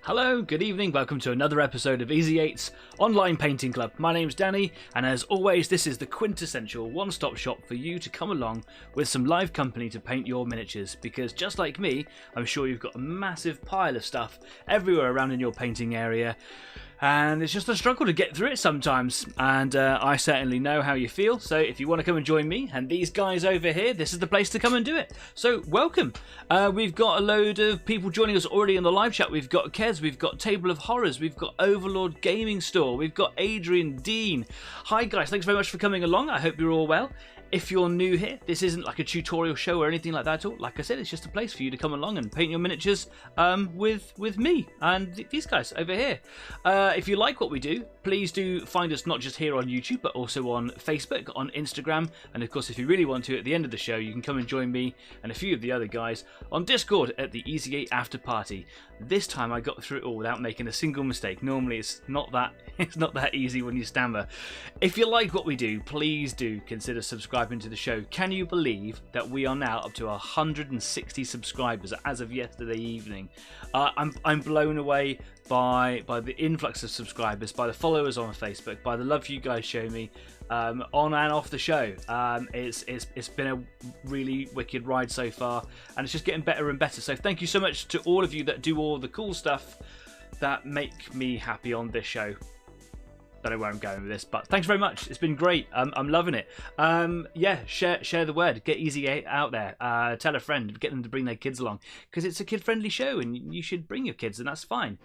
Hello, good evening, welcome to another episode of Easy 8's Online Painting Club. My name's Danny, and as always, this is the quintessential one-stop shop for you to come along with some live company to paint your miniatures, because just like me, I'm sure you've got a massive pile of stuff everywhere around in your painting area, and it's just a struggle to get through it sometimes, and I certainly know how you feel. So if you want to come and join me and these guys over here, this is the place to come and do it. So welcome. We've got a load of people joining us already in the live chat. We've got Kez, we've got Table of Horrors, we've got Overlord Gaming Store, we've got Adrian Dean. Hi guys, thanks very much for coming along. I hope you're all well. If you're new here, this isn't like a tutorial show or anything like that at all. Like I said, it's just a place for you to come along and paint your miniatures with me and these guys over here. If you like what we do, please do find us not just here on YouTube, but also on Facebook, on Instagram, and of course, if you really want to, at the end of the show, you can come and join me and a few of the other guys on Discord at the Easy 8 After Party. This time I got through it all without making a single mistake. Normally it's not that easy when you stammer. If you like what we do, please do consider subscribing to the show. Can you believe that we are now up to 160 subscribers as of yesterday evening? I'm blown away by the influx of subscribers, by the followers on Facebook, by the love you guys show me on and off the show. It's been a really wicked ride so far, and it's just getting better and better. So thank you so much to all of you that do all the cool stuff that make me happy on this show. Don't know where I'm going with this, but thanks very much. It's been great. I'm loving it. Yeah, share the word. Get Easy 8 out there. Tell a friend. Get them to bring their kids along, because it's a kid-friendly show, and you should bring your kids, and that's fine.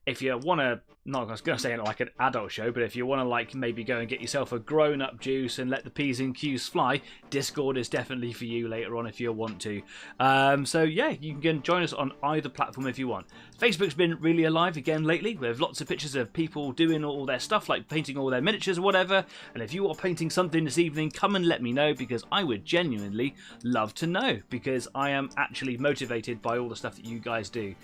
If you want to, not I was going to say like an adult show, but if you want to like maybe go and get yourself a grown-up juice and let the P's and Q's fly, Discord is definitely for you later on if you want to. So yeah, you can join us on either platform if you want. Facebook's been really alive again lately. We have lots of pictures of people doing all their stuff, like painting all their miniatures or whatever. And if you are painting something this evening, come and let me know, because I would genuinely love to know, because I am actually motivated by all the stuff that you guys do.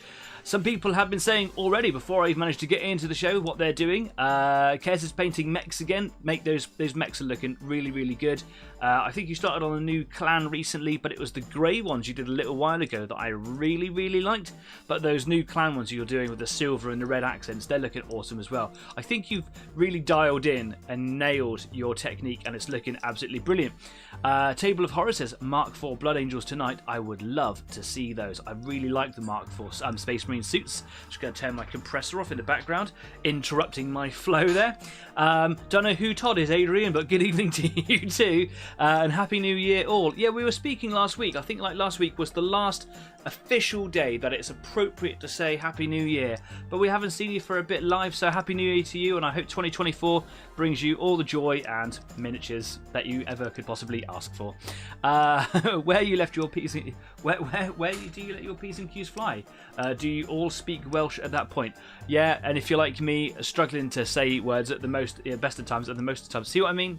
Some people have been saying already, before I've managed to get into the show, what they're doing. Kez is painting mechs again. Those mechs are looking really, really good. I think you started on a new clan recently, but it was the grey ones you did a little while ago that I really, really liked. But those new clan ones you're doing with the silver and the red accents, they're looking awesome as well. I think you've really dialed in and nailed your technique, and it's looking absolutely brilliant. Table of Horror says, Mark IV Blood Angels tonight. I would love to see those. I really like the Mark IV Space Marine suits. Just going to turn my compressor off in the background, interrupting my flow there. Don't know who Todd is, Adrian, but good evening to you too. And Happy New Year all. Yeah, we were speaking last week. I think like last week was the last official day that it's appropriate to say Happy New Year, but we haven't seen you for a bit live, so Happy New Year to you, and I hope 2024 brings you all the joy and miniatures that you ever could possibly ask for. Where you left your P's and where do you let your P's and Q's fly? Do you all speak Welsh at that point? Yeah, and if you're like me, struggling to say words at the best of times, at the most of times, see what I mean?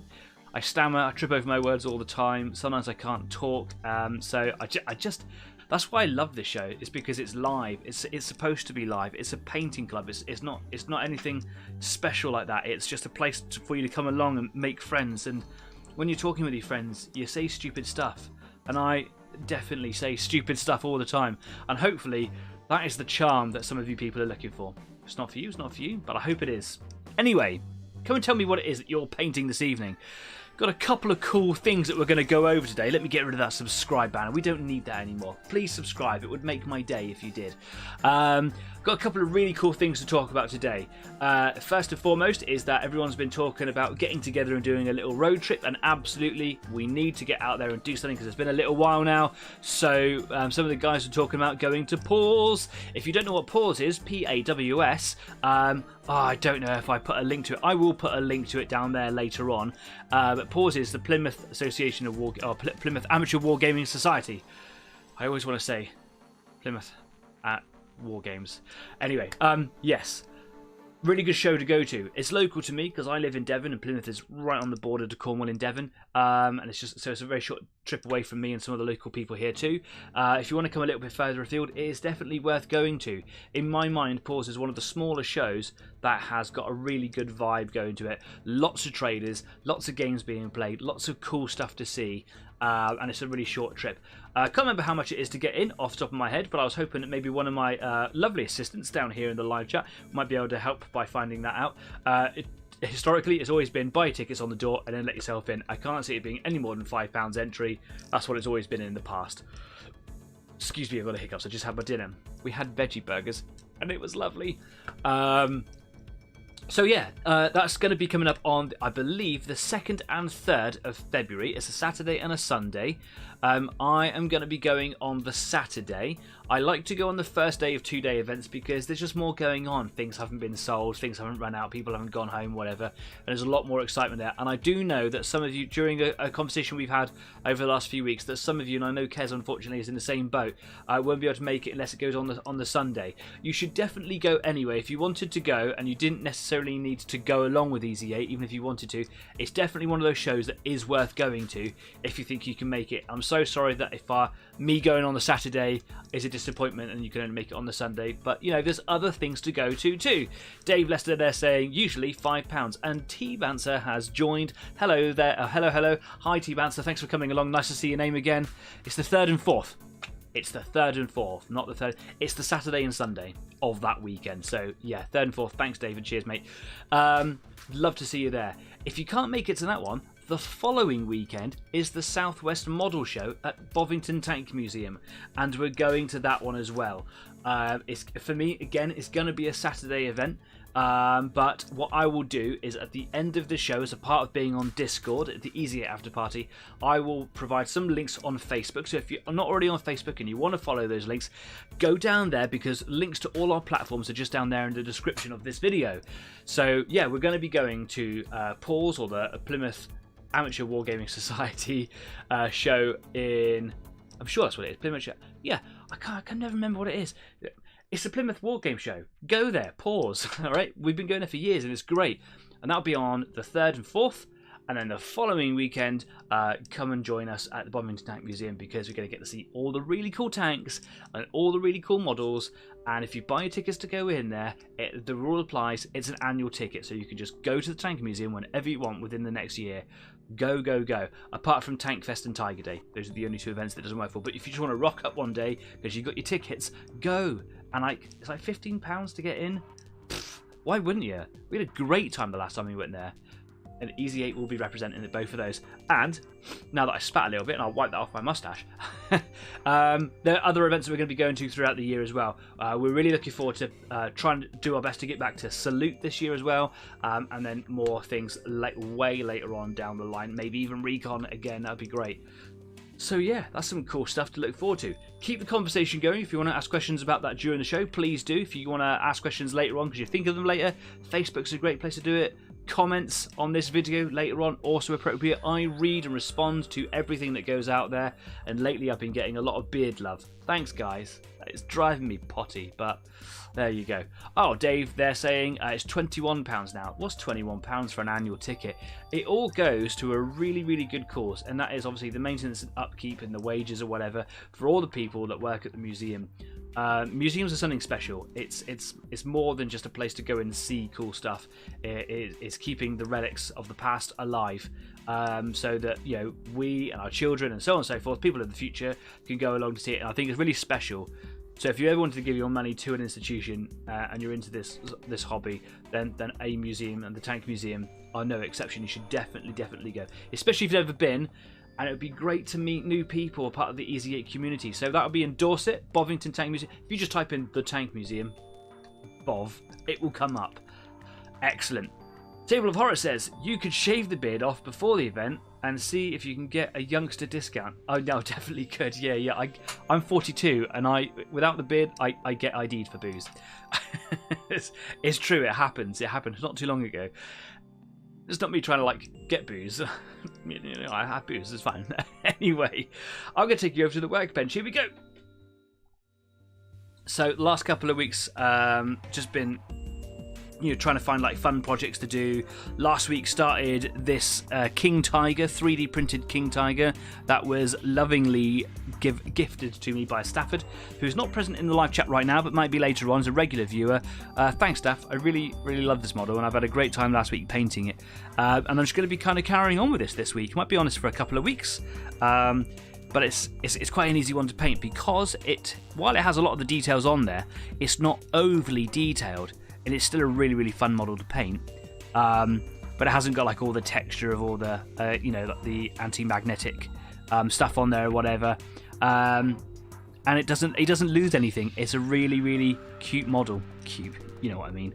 I stammer, I trip over my words all the time. Sometimes I can't talk. So I just that's why I love this show. It's because it's live. It's supposed to be live. It's a painting club. It's not anything special like that. It's just a place for you to come along and make friends. And when you're talking with your friends, you say stupid stuff. And I definitely say stupid stuff all the time. And hopefully that is the charm that some of you people are looking for. If it's not for you, it's not for you, but I hope it is. Anyway, come and tell me what it is that you're painting this evening. Got a couple of cool things that we're going to go over today. Let me get rid of that subscribe banner. We don't need that anymore. Please subscribe. It would make my day if you did. Got a couple of really cool things to talk about today. First and foremost is that everyone's been talking about getting together and doing a little road trip, and absolutely we need to get out there and do something, because it's been a little while now. So some of the guys are talking about going to Paws. If you don't know what Paws is, P-A-W-S, I don't know if I put a link to it. I will put a link to it down there later on. But Paws is the Plymouth Association of Plymouth Amateur Wargaming Society. I always want to say Plymouth at War Games. Anyway, yes, really good show to go to. It's local to me because I live in Devon, and Plymouth is right on the border to Cornwall in Devon. And it's a very short trip away from me and some of the local people here too. If you want to come a little bit further afield, it is definitely worth going to. In my mind, Paws is one of the smaller shows that has got a really good vibe going to it. Lots of traders, lots of games being played, lots of cool stuff to see, and it's a really short trip. I can't remember how much it is to get in off the top of my head, but I was hoping that maybe one of my lovely assistants down here in the live chat might be able to help by finding that out. Historically, it's always been buy tickets on the door and then let yourself in. I can't see it being any more than £5 entry. That's what it's always been in the past. Excuse me, I've got a hiccups. I just had my dinner. We had veggie burgers and it was lovely. So yeah, that's going to be coming up on, I believe, the 2nd and 3rd of February. It's a Saturday and a Sunday. I am going to be going on the Saturday. I like to go on the first day of 2-day events because there's just more going on. Things haven't been sold, things haven't run out, people haven't gone home, whatever. And there's a lot more excitement there. And I do know that some of you, during a conversation we've had over the last few weeks, that some of you, and I know Kez unfortunately is in the same boat, won't be able to make it unless it goes on the Sunday. You should definitely go anyway. If you wanted to go and you didn't necessarily need to go along with Easy 8, even if you wanted to, it's definitely one of those shows that is worth going to if you think you can make it. I'm so sorry that if me going on the Saturday is a disappointment and you can only make it on the Sunday, but you know, there's other things to go to too. Dave Lester there saying usually £5, and T Bancer has joined. Hello there. Hello. Hi T Bancer, thanks for coming along. Nice to see your name again. It's the 3rd and 4th. It's the 3rd and 4th, not the 3rd. It's the Saturday and Sunday of that weekend. So yeah, 3rd and 4th. Thanks, David. Cheers, mate. Love to see you there. If you can't make it to that one, the following weekend is the Southwest Model Show at Bovington Tank Museum, and we're going to that one as well. For me, again, it's going to be a Saturday event. But what I will do is at the end of the show, as a part of being on Discord at the Easy 8 After Party, I will provide some links on Facebook. So if you're not already on Facebook and you want to follow those links, go down there, because links to all our platforms are just down there in the description of this video. So yeah, we're going to be going to Paul's, or the Plymouth Amateur Wargaming Society show in... I'm sure that's what it is. Plymouth show. Yeah, I can never remember what it is. It's the Plymouth War Game Show. Go there, pause. All right, we've been going there for years and it's great. And that'll be on the 3rd and 4th. And then the following weekend, come and join us at the Bovington Tank Museum, because we're going to get to see all the really cool tanks and all the really cool models. And if you buy your tickets to go in there, the rule applies. It's an annual ticket, so you can just go to the Tank Museum whenever you want within the next year. Go. Apart from Tank Fest and Tiger Day. Those are the only 2 events that doesn't work for. But if you just want to rock up one day because you've got your tickets, go. And it's like £15 to get in. Pfft, why wouldn't you? We had a great time the last time we went there. And Easy 8 will be representing both of those. And now that I spat a little bit, and I'll wipe that off my mustache, there are other events that we're going to be going to throughout the year as well. We're really looking forward to trying to do our best to get back to Salute this year as well, and then more things way later on down the line. Maybe even Recon again. That'd be great. So yeah, that's some cool stuff to look forward to. Keep the conversation going. If you want to ask questions about that during the show, please do. If you want to ask questions later on because you think of them later, Facebook's a great place to do it. Comments on this video later on, also appropriate. I read and respond to everything that goes out there, and lately I've been getting a lot of beard love. Thanks guys, it's driving me potty, but there you go. Oh, Dave, they're saying it's £21 now. What's £21 for an annual ticket? It all goes to a really good cause, and that is obviously the maintenance and upkeep and the wages or whatever for all the people that work at the museum. Museums are something special. It's more than just a place to go and see cool stuff. It's keeping the relics of the past alive, so that we and our children and so on and so forth, people of the future, can go along to see it. And I think it's really special. So if you ever wanted to give your money to an institution and you're into this hobby, then a museum, and the Tank Museum are no exception. You should definitely go, especially if you've never been. And it would be great to meet new people, part of the Easy 8 community. So that would be in Dorset, Bovington Tank Museum. If you just type in the Tank Museum, Bov, it will come up. Excellent. Table of Horror says, you could shave the beard off before the event and see if you can get a youngster discount. Oh, no, definitely could. Yeah. I'm 42, and without the beard, I get ID'd for booze. It's true, it happens. It happened not too long ago. It's not me trying to get booze. I have booze, it's fine. Anyway, I'm going to take you over to the workbench. Here we go. So last couple of weeks, just been trying to find like fun projects to do. Last week started this King Tiger, 3D printed King Tiger that was lovingly gifted to me by Stafford, who's not present in the live chat right now but might be later on as a regular viewer. Thanks, Staff. I really love this model, and I've had a great time last week painting it, and I'm just going to be kind of carrying on with this week. Might be honest for a couple of weeks, but it's quite an easy one to paint because while it has a lot of the details on there, it's not overly detailed. And it's still a really fun model to paint, but it hasn't got like all the texture of all the like the anti-magnetic stuff on there or whatever, and it doesn't lose anything. It's a really cute model. Cute, you know what I mean.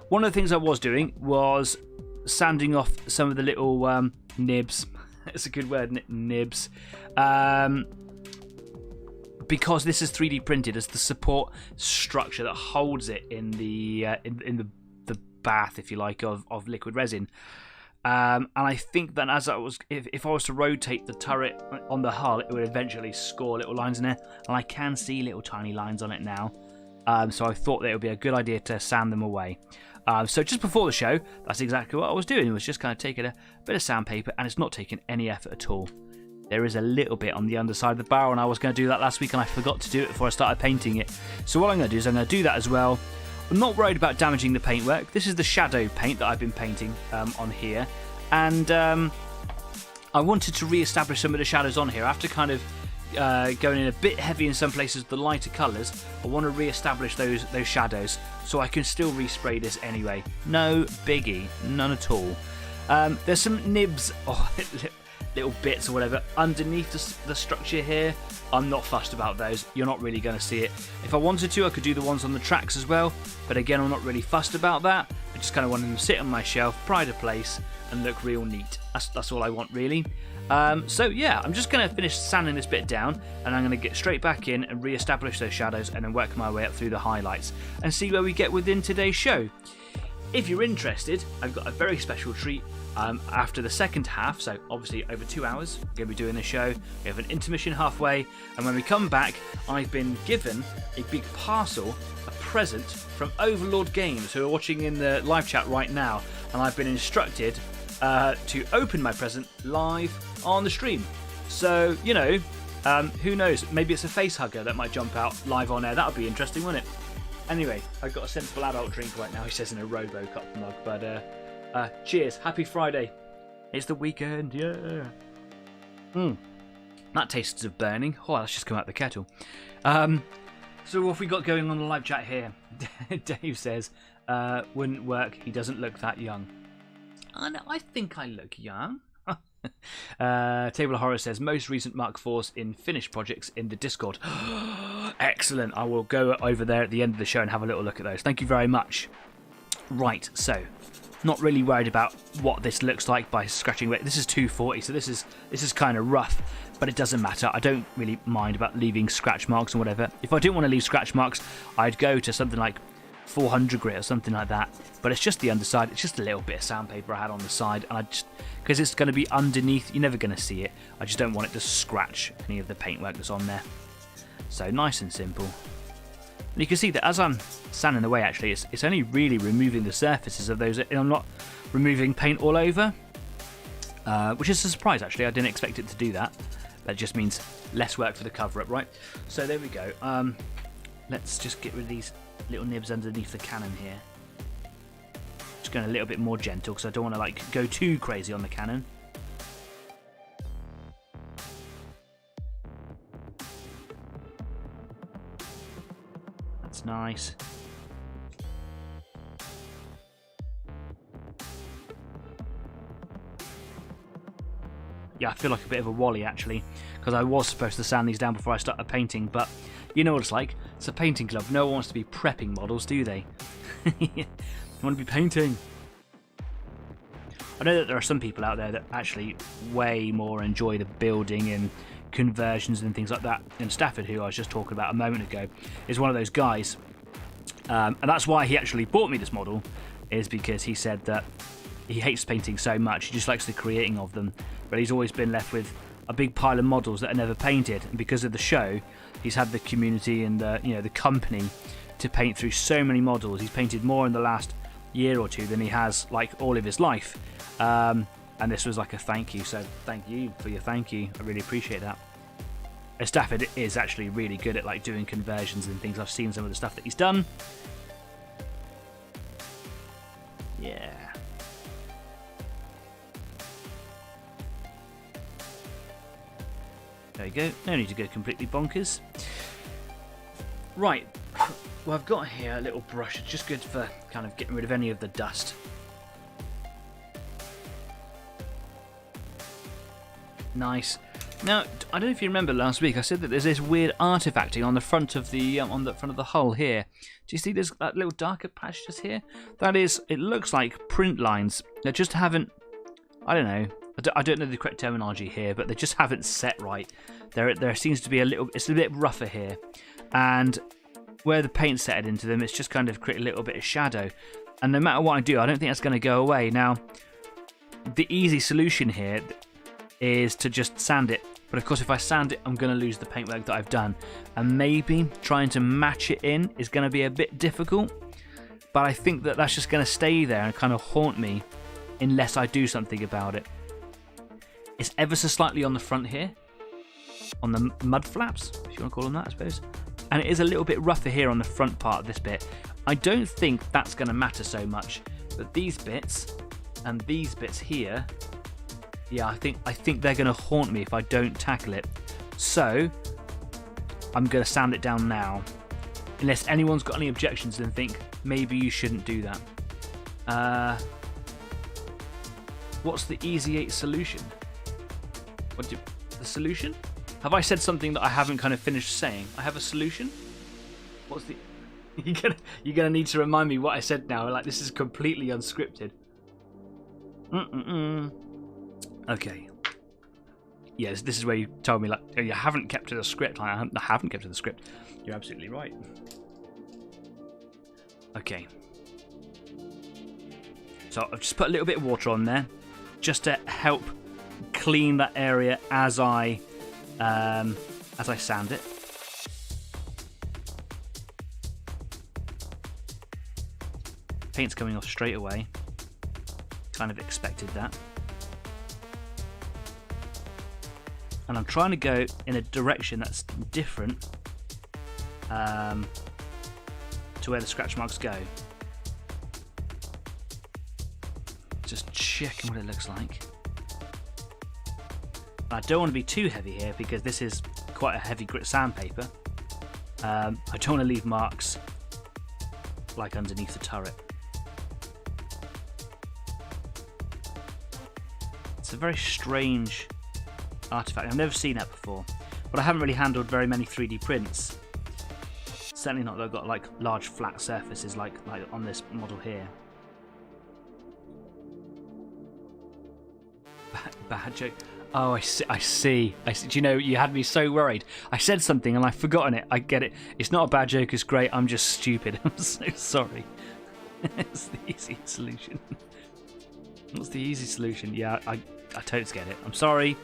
One of the things I was doing was sanding off some of the little nibs. It's a good word, nibs. Because this is 3D printed as the support structure that holds it in the bath, if you like, of liquid resin. And I think that if I was to rotate the turret on the hull, it would eventually score little lines in there, and I can see little tiny lines on it now. So I thought that it would be a good idea to sand them away. So just before the show, that's exactly what I was doing. It was just kind of taking a bit of sandpaper, and it's not taking any effort at all. There is a little bit on the underside of the barrel, and I was going to do that last week and I forgot to do it before I started painting it. So what I'm going to do is I'm going to do that as well. I'm not worried about damaging the paintwork. This is the shadow paint that I've been painting on here, and I wanted to re-establish some of the shadows on here. After kind of going in a bit heavy in some places with the lighter colours, I want to re-establish those shadows so I can still respray this anyway. No biggie, none at all. There's some nibs, little bits or whatever underneath the structure here. I'm not fussed about those. You're not really going to see it. If I wanted to, I could do the ones on the tracks as well, but again, I'm not really fussed about that. I just kind of want them to sit on my shelf, pride of place, and look real neat. That's all I want, really. So yeah, I'm just going to finish sanding this bit down, and I'm going to get straight back in and re-establish those shadows, and then work my way up through the highlights and see where we get within today's show. If you're interested, I've got a very special treat. After the second half, so obviously over 2 hours, we're going to be doing the show. We have an intermission halfway, and when we come back, I've been given a big parcel, a present from Overlord Games, who are watching in the live chat right now, and I've been instructed to open my present live on the stream. So, who knows? Maybe it's a face hugger that might jump out live on air. That would be interesting, wouldn't it? Anyway, I've got a sensible adult drink right now, he says in a Robo-Cup mug, but cheers, happy Friday. It's the weekend, yeah. That tastes of burning. Oh, that's just come out of the kettle. So what have we got going on the live chat here? Dave says, wouldn't work, he doesn't look that young. I think I look young. Table of Horror says, most recent Mark IVs in finished projects in the Discord. Excellent. I will go over there at the end of the show and have a little look at those. Thank you very much. Right, so not really worried about what this looks like by scratching it. This is 240, so this is kind of rough, but it doesn't matter. I don't really mind about leaving scratch marks and whatever. If I didn't want to leave scratch marks, I'd go to something like 400 grit or something like that, but it's just the underside. It's just a little bit of sandpaper I had on the side, and because it's going to be underneath, you're never going to see it. I just don't want it to scratch any of the paintwork that's on there. So nice and simple. And you can see that as I'm sanding away, actually, it's only really removing the surfaces of those. I'm not removing paint all over, which is a surprise, actually. I didn't expect it to do that. That just means less work for the cover-up, right? So there we go. Let's just get rid of these little nibs underneath the cannon here. Just going a little bit more gentle because I don't want to go too crazy on the cannon. That's nice. Yeah, I feel like a bit of a wally actually, because I was supposed to sand these down before I started painting, but you know what it's like. It's a painting club. No one wants to be prepping models, do they? They want to be painting. I know that there are some people out there that actually way more enjoy the building and conversions and things like that. And Stafford, who I was just talking about a moment ago, is one of those guys. And that's why he actually bought me this model, is because he said that he hates painting so much. He just likes the creating of them. But he's always been left with a big pile of models that are never painted. And because of the show, he's had the community and the company to paint through so many models. He's painted more in the last year or two than he has like all of his life. And this was like a thank you, so thank you for your thank you. I really appreciate that. Stafford is actually really good at like doing conversions and things. I've seen some of the stuff that he's done. Yeah. There you go. No need to go completely bonkers. Right. Well, I've got here a little brush. It's just good for kind of getting rid of any of the dust. Nice. Now, I don't know if you remember last week, I said that there's this weird artifacting on the front of the hull here. Do you see this that little darker patch just here? That is, it looks like print lines that just haven't. I don't know. I don't know the correct terminology here, but they just haven't set right. There seems to be a little. It's a bit rougher here, and where the paint set into them, it's just kind of create a little bit of shadow. And no matter what I do, I don't think that's going to go away. Now, the easy solution here is to just sand it. But of course, if I sand it, I'm going to lose the paintwork that I've done. And maybe trying to match it in is going to be a bit difficult. But I think that that's just going to stay there and kind of haunt me unless I do something about it. It's ever so slightly on the front here. On the mud flaps, if you want to call them that, I suppose. And it is a little bit rougher here on the front part of this bit. I don't think that's going to matter so much. But these bits and these bits here... yeah, I think they're going to haunt me if I don't tackle it. So, I'm going to sand it down now. Unless anyone's got any objections and think, maybe you shouldn't do that. What's the Easy 8 solution? The solution? Have I said something that I haven't kind of finished saying? I have a solution? What's the... You're gonna need to remind me what I said now. Like, this is completely unscripted. Okay. Yes, this is where you told me, like, oh, you haven't kept to the script. I haven't kept to the script. You're absolutely right. Okay. So I've just put a little bit of water on there, just to help clean that area as I sand it. Paint's coming off straight away. Kind of expected that. And I'm trying to go in a direction that's different to where the scratch marks go. Just checking what it looks like. I don't want to be too heavy here because this is quite a heavy grit sandpaper. I don't want to leave marks like underneath the turret. It's a very strange artifact. I've never seen that before, but I haven't really handled very many 3D prints. Certainly not that I've got like large flat surfaces like on this model here. Bad joke. Oh, I see. Do you know, you had me so worried. I said something and I've forgotten it. I get it. It's not a bad joke, it's great. I'm just stupid. I'm so sorry. It's the easy solution. What's the easy solution? Yeah, I totes get it. I'm sorry.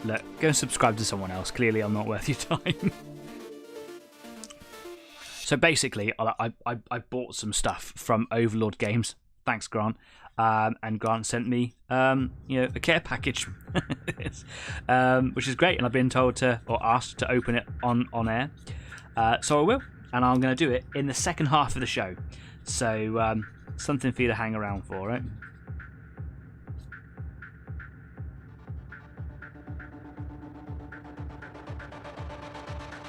Look, go and subscribe to someone else. Clearly I'm not worth your time. So basically, I bought some stuff from Overlord Games. Thanks, Grant. And Grant sent me, a care package, which is great. And I've been told to, or asked to open it on air. So I will, and I'm going to do it in the second half of the show. So something for you to hang around for, right?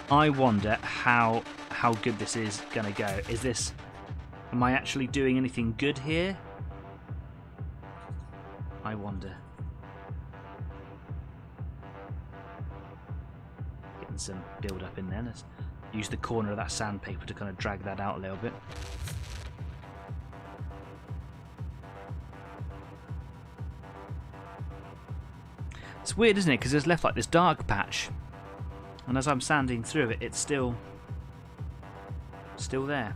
I wonder how good this is going to go. Am I actually doing anything good here? I wonder. Getting some build up in there. Let's use the corner of that sandpaper to kind of drag that out a little bit. It's weird, isn't it? Because it's left like this dark patch. And as I'm sanding through it, it's still there.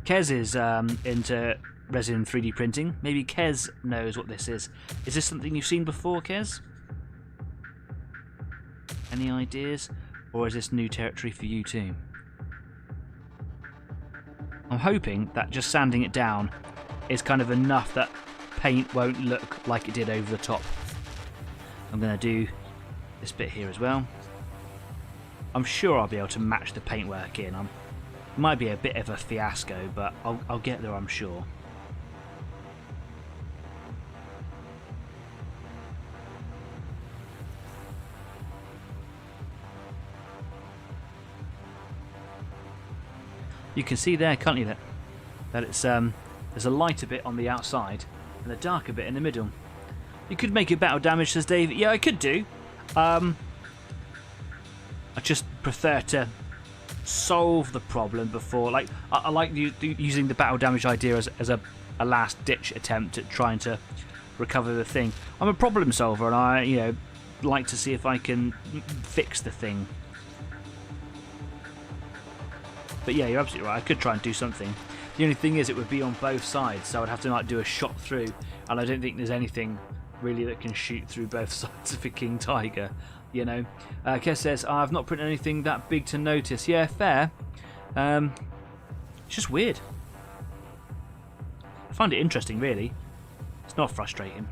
Kez is into resin 3D printing. Maybe Kez knows what this is. Is this something you've seen before, Kez? Any ideas? Or is this new territory for you too? I'm hoping that just sanding it down is kind of enough that paint won't look like it did over the top. I'm going to do this bit here as well. I'm sure I'll be able to match the paintwork in. It might be a bit of a fiasco, but I'll get there, I'm sure. You can see there, can't you, that it's there's a lighter bit on the outside and a darker bit in the middle. You could make it battle damage, says Dave. Yeah, I could do. I just prefer to solve the problem before. Like I like using the battle damage idea as a last ditch attempt at trying to recover the thing. I'm a problem solver, and I like to see if I can fix the thing. But yeah, you're absolutely right. I could try and do something. The only thing is, it would be on both sides, so I'd have to like do a shot through, and I don't think there's anything really that can shoot through both sides of a king tiger. You know, Kes says, I've not printed anything that big to notice. Yeah, fair. It's just weird. I find it interesting, really. It's not frustrating.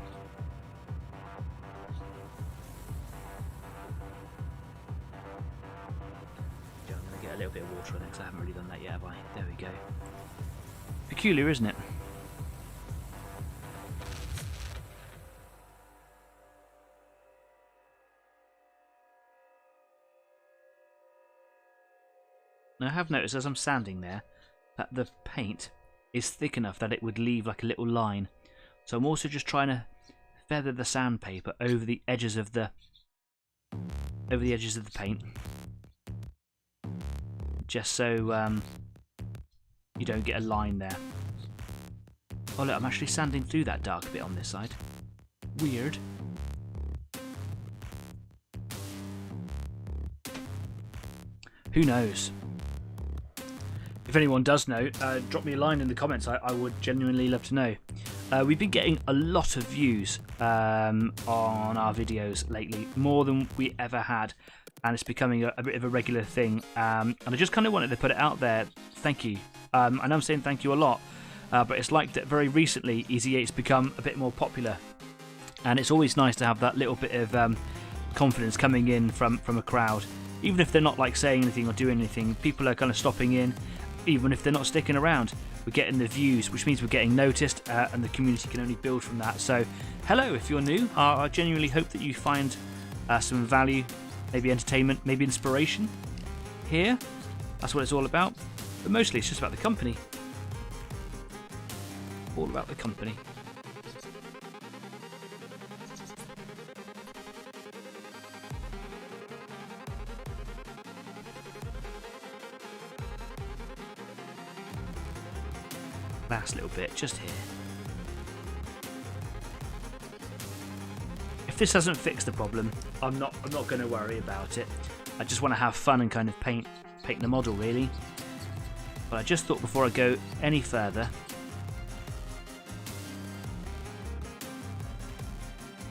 I'm going to get a little bit of water on it because I haven't really done that yet, have I? There we go. Peculiar, isn't it? Now I have noticed as I'm sanding there that the paint is thick enough that it would leave like a little line. So I'm also just trying to feather the sandpaper over the edges of the paint, just so you don't get a line there. Oh look, I'm actually sanding through that dark bit on this side. Weird. Who knows? If anyone does know, drop me a line in the comments. I would genuinely love to know. We've been getting a lot of views on our videos lately, more than we ever had, and it's becoming a bit of a regular thing. And I just kind of wanted to put it out there. Thank you. I know I'm saying thank you a lot, but it's like that very recently Easy-8's become a bit more popular, and it's always nice to have that little bit of confidence coming in from a crowd. Even if they're not like saying anything or doing anything, people are kind of stopping in. Even if they're not sticking around, we're getting the views, which means we're getting noticed, and the community can only build from that. So, hello, if you're new, I genuinely hope that you find some value, maybe entertainment, maybe inspiration here. That's what it's all about. But mostly it's just about the company. All about the company. Last little bit, just here. If this doesn't fix the problem, I'm not going to worry about it. I just want to have fun and kind of paint the model, really. But I just thought before I go any further,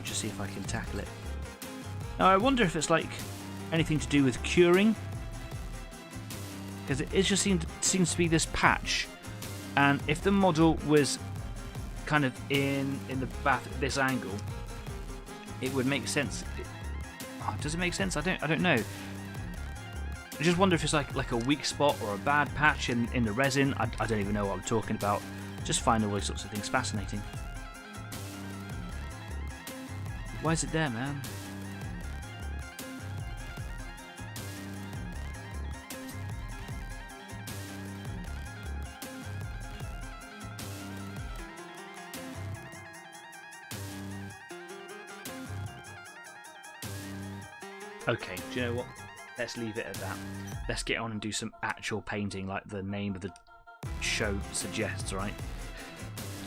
just see if I can tackle it. Now I wonder if it's like anything to do with curing, because it just seems to be this patch. And if the model was kind of in the bath at this angle, it would make sense. Does it make sense? I don't know. I just wonder if it's like a weak spot or a bad patch in the resin. I don't even know what I'm talking about. Just find all those sorts of things fascinating. Why is it there, man? Okay, do you know what? Let's leave it at that. Let's get on and do some actual painting like the name of the show suggests, right?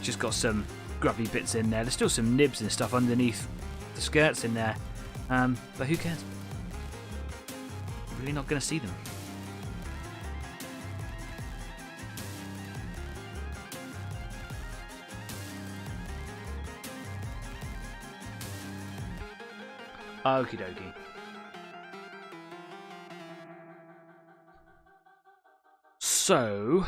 Just got some grubby bits in there. There's still some nibs and stuff underneath the skirts in there. But who cares? I'm really not going to see them. Okie dokie. So,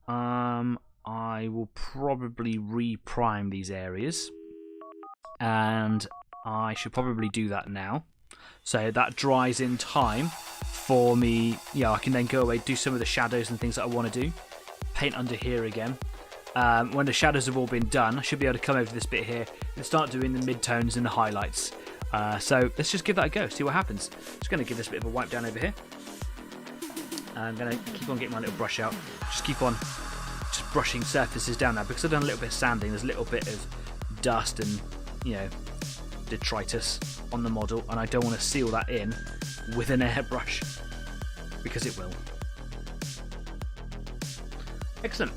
I will probably re-prime these areas, and I should probably do that now. So that dries in time for me. Yeah, I can then go away, do some of the shadows and things that I want to do. Paint under here again. When the shadows have all been done, I should be able to come over to this bit here and start doing the mid-tones and the highlights. So let's just give that a go, see what happens. Just going to give this a bit of a wipe down over here. I'm going to keep on getting my little brush out. Just keep on just brushing surfaces down now, because I've done a little bit of sanding. There's a little bit of dust and, you know, detritus on the model, and I don't want to seal that in with an airbrush, because it will. Excellent.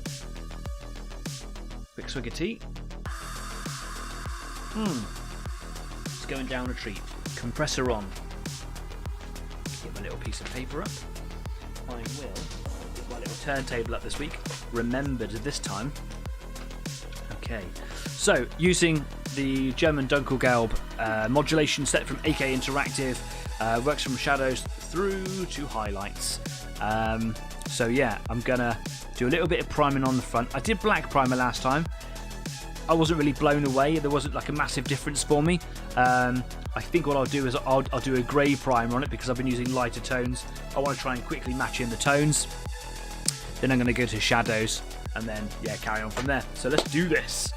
Quick swig of tea. It's going down a treat. Compressor on. Get my little piece of paper up. I will get my little turntable up this week. Remembered this time. Okay. So, using the German Dunkelgelb modulation set from AK Interactive, works from shadows through to highlights. So yeah, I'm gonna do a little bit of priming on the front. I did black primer last time. I wasn't really blown away. There wasn't like a massive difference for me. I think what I'll do is I'll do a grey primer on it, because I've been using lighter tones. I want to try and quickly match in the tones. Then I'm going to go to shadows, and then yeah, carry on from there. So let's do this.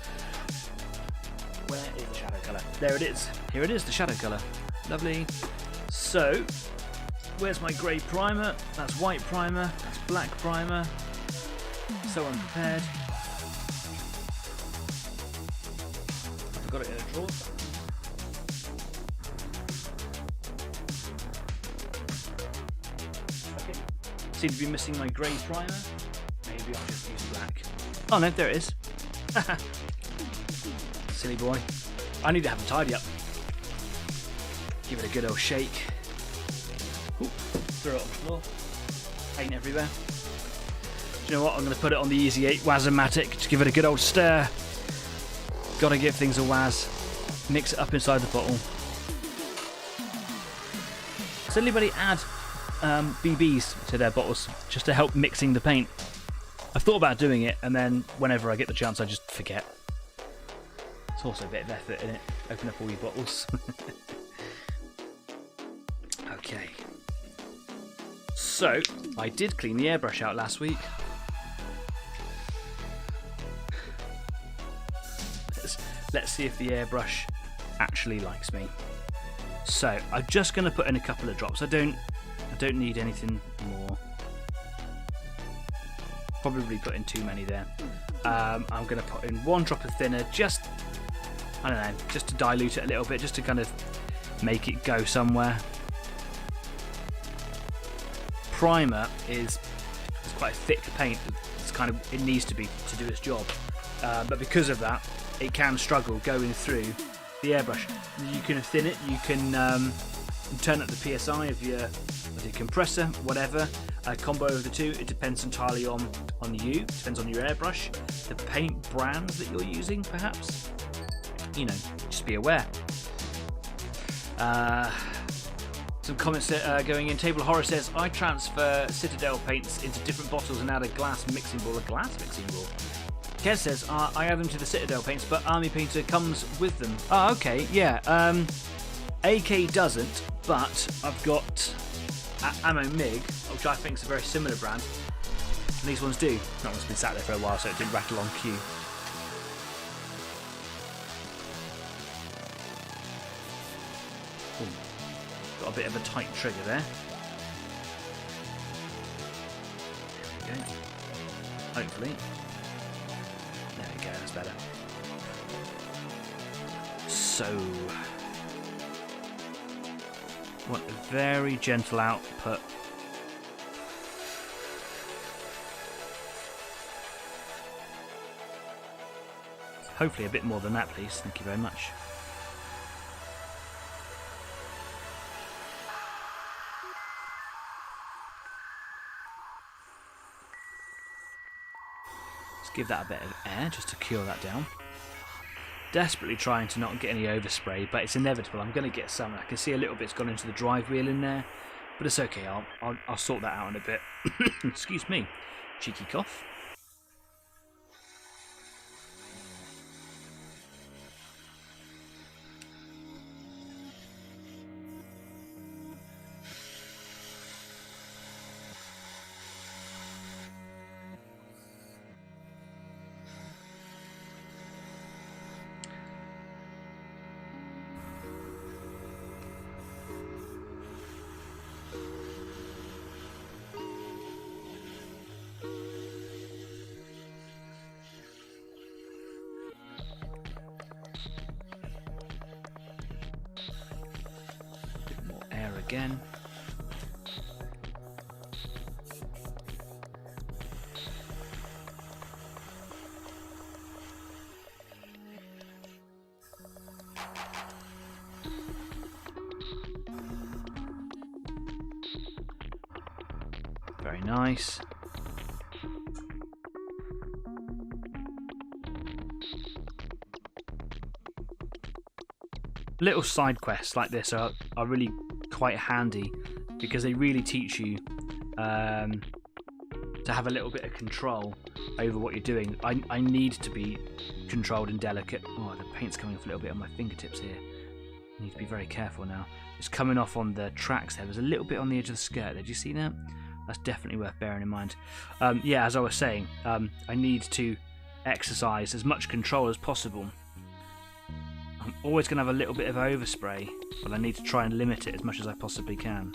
Where is the shadow colour? There it is. Here it is, the shadow colour. Lovely. So, where's my grey primer? That's white primer. That's black primer. So unprepared. I've got it in a drawer. Okay. Seem to be missing my grey primer. Maybe I'll just use black. Oh no, there it is. Silly boy. I need to have them tidy up. Give it a good old shake. Ooh, throw it on the floor. Paint everywhere. Do you know what? I'm going to put it on the Easy 8 Wazomatic to give it a good old stir. Got to give things a waz. Mix it up inside the bottle. Does anybody add BBs to their bottles just to help mixing the paint? I've thought about doing it, and then whenever I get the chance I just forget. It's also a bit of effort in it. Open up all your bottles. Okay. So, I did clean the airbrush out last week. Let's see if the airbrush actually likes me. So, I'm just going to put in a couple of drops. I don't need anything more. Probably put in too many there. I'm going to put in one drop of thinner, just, I don't know, just to dilute it a little bit, just to kind of make it go somewhere. Primer is quite a thick paint. It's kind of, it needs to be to do its job. But because of that, it can struggle going through the airbrush. You can thin it, you can turn up the PSI of your compressor, whatever. A combo of the two, it depends entirely on you, depends on your airbrush, the paint brands that you're using perhaps. You know, just be aware. Some comments going in. Table Horror says, I transfer Citadel paints into different bottles and add a glass mixing ball. A glass mixing ball? Kez says, I add them to the Citadel paints, but Army Painter comes with them. Oh, okay, yeah. AK doesn't, but I've got Ammo MIG, which I think is a very similar brand. And these ones do. That one's been sat there for a while, so it didn't rattle on cue. Ooh. Got a bit of a tight trigger there. There we go. Hopefully. There we go, that's better. So, want a very gentle output. Hopefully a bit more than that, please. Thank you very much. Let's give that a bit of air just to cure that down. Desperately trying to not get any overspray, but it's inevitable. I'm going to get some. I can see a little bit's gone into the drive wheel in there, but it's okay. I'll sort that out in a bit. Excuse me. Cheeky cough. Again. Very nice. Little side quests like this are really quite handy because they really teach you to have a little bit of control over what you're doing. I need to be controlled and delicate. Oh, the paint's coming off a little bit on my fingertips here. I need to be very careful now. It's coming off on the tracks there. There's a little bit on the edge of the skirt. Did you see that? That's definitely worth bearing in mind. Yeah, as I was saying, I need to exercise as much control as possible. I'm always going to have a little bit of overspray, but I need to try and limit it as much as I possibly can.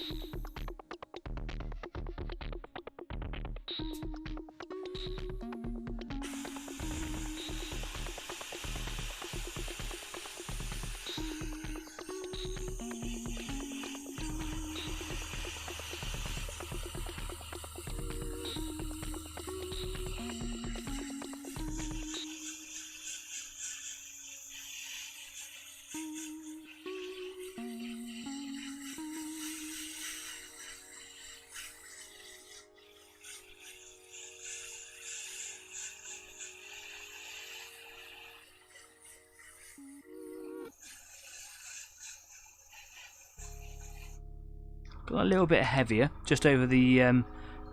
Got a little bit heavier just over the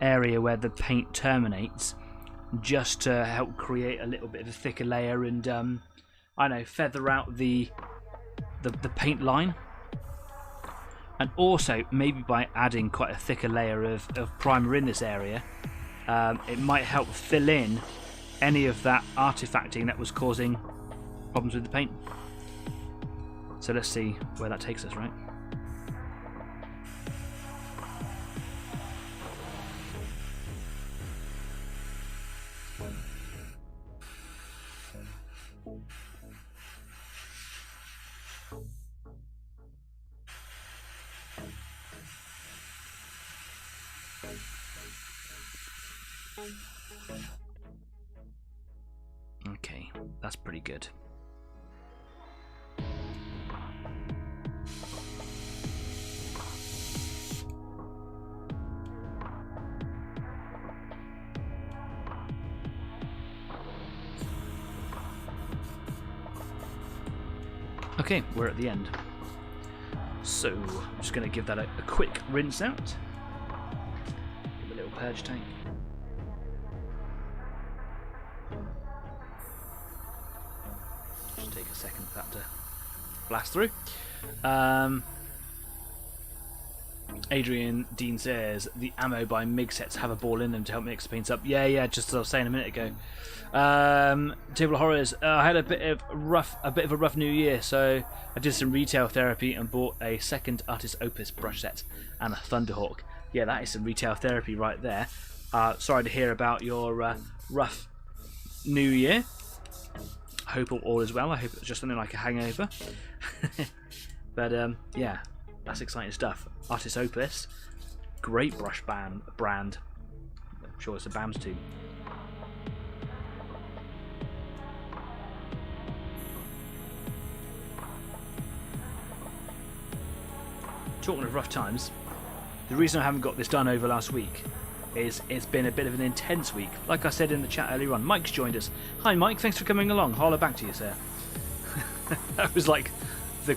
area where the paint terminates, just to help create a little bit of a thicker layer and I don't know, feather out the paint line. And also maybe by adding quite a thicker layer of primer in this area, it might help fill in any of that artifacting that was causing problems with the paint. So let's see where that takes us, right? Okay, that's pretty good. Okay, we're at the end. So, I'm just going to give that a quick rinse out. Give a little purge tank. Just take a second for that to blast through. Adrian Dean says the ammo by MIG sets have a ball in them to help mix the paints up. Yeah, just as I was saying a minute ago. Table of Horrors. I had a bit of a rough New Year, so I did some retail therapy and bought a second Artist Opus brush set and a Thunderhawk. Yeah, that is some retail therapy right there. Sorry to hear about your rough New Year. I hope all is well. I hope it's just something like a hangover. But yeah, that's exciting stuff. Artist Opus, great brush brand. I'm sure it's a BAMS too. Talking of rough times, the reason I haven't got this done over last week is it's been a bit of an intense week. Like I said in the chat earlier on, Mike's joined us. Hi Mike, thanks for coming along. Holler back to you, sir. That was like the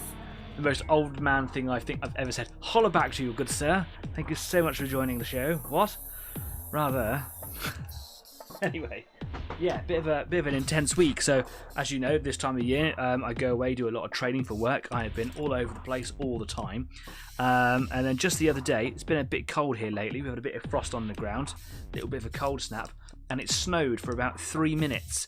most old man thing I think I've ever said. Holler back to you, good sir. Thank you so much for joining the show. What? Rather. Anyway, yeah, bit of an intense week. So, as you know, this time of year, I go away, do a lot of training for work. I have been all over the place all the time. And then just the other day, it's been a bit cold here lately. We've had a bit of frost on the ground, a little bit of a cold snap, and it snowed for about 3 minutes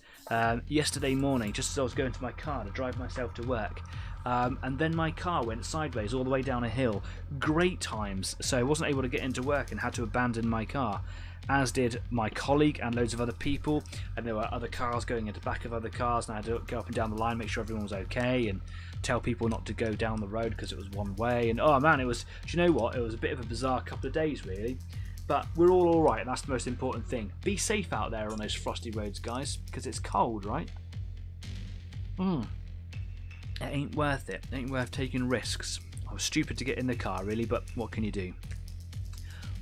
yesterday morning, just as I was going to my car to drive myself to work. And then my car went sideways all the way down a hill. Great times. So I wasn't able to get into work and had to abandon my car, as did my colleague and loads of other people. And there were other cars going into the back of other cars, and I had to go up and down the line, make sure everyone was okay, and tell people not to go down the road because it was one way. And oh man, it was, do you know what? It was a bit of a bizarre couple of days, really. But we're all right, and that's the most important thing. Be safe out there on those frosty roads, guys, because it's cold, right? It ain't worth it. It ain't worth taking risks. I was stupid to get in the car, really, but what can you do?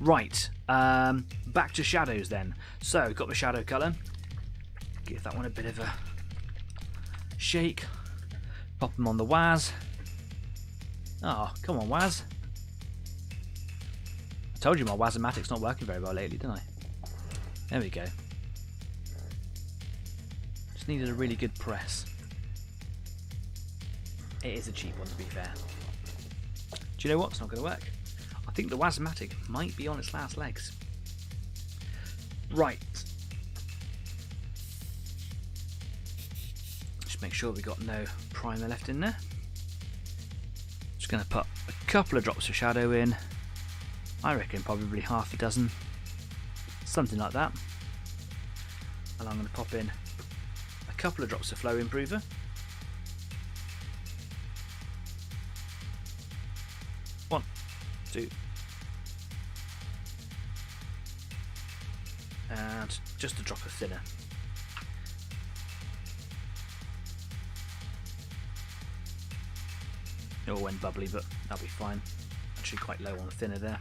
Right, back to shadows then. So, got my shadow colour. Give that one a bit of a shake. Pop them on the Waz. Oh, come on, Waz. I told you my Wazomatic's not working very well lately, didn't I? There we go. Just needed a really good press. It is a cheap one, to be fair. Do you know what? It's not going to work. I think the Wazomatic might be on its last legs. Right. Just make sure we got no primer left in there. Just going to put a couple of drops of shadow in. I reckon probably half a dozen. Something like that. And I'm going to pop in a couple of drops of flow improver. One, two, and just a drop of thinner. It all went bubbly, but that'll be fine. Actually quite low on the thinner there.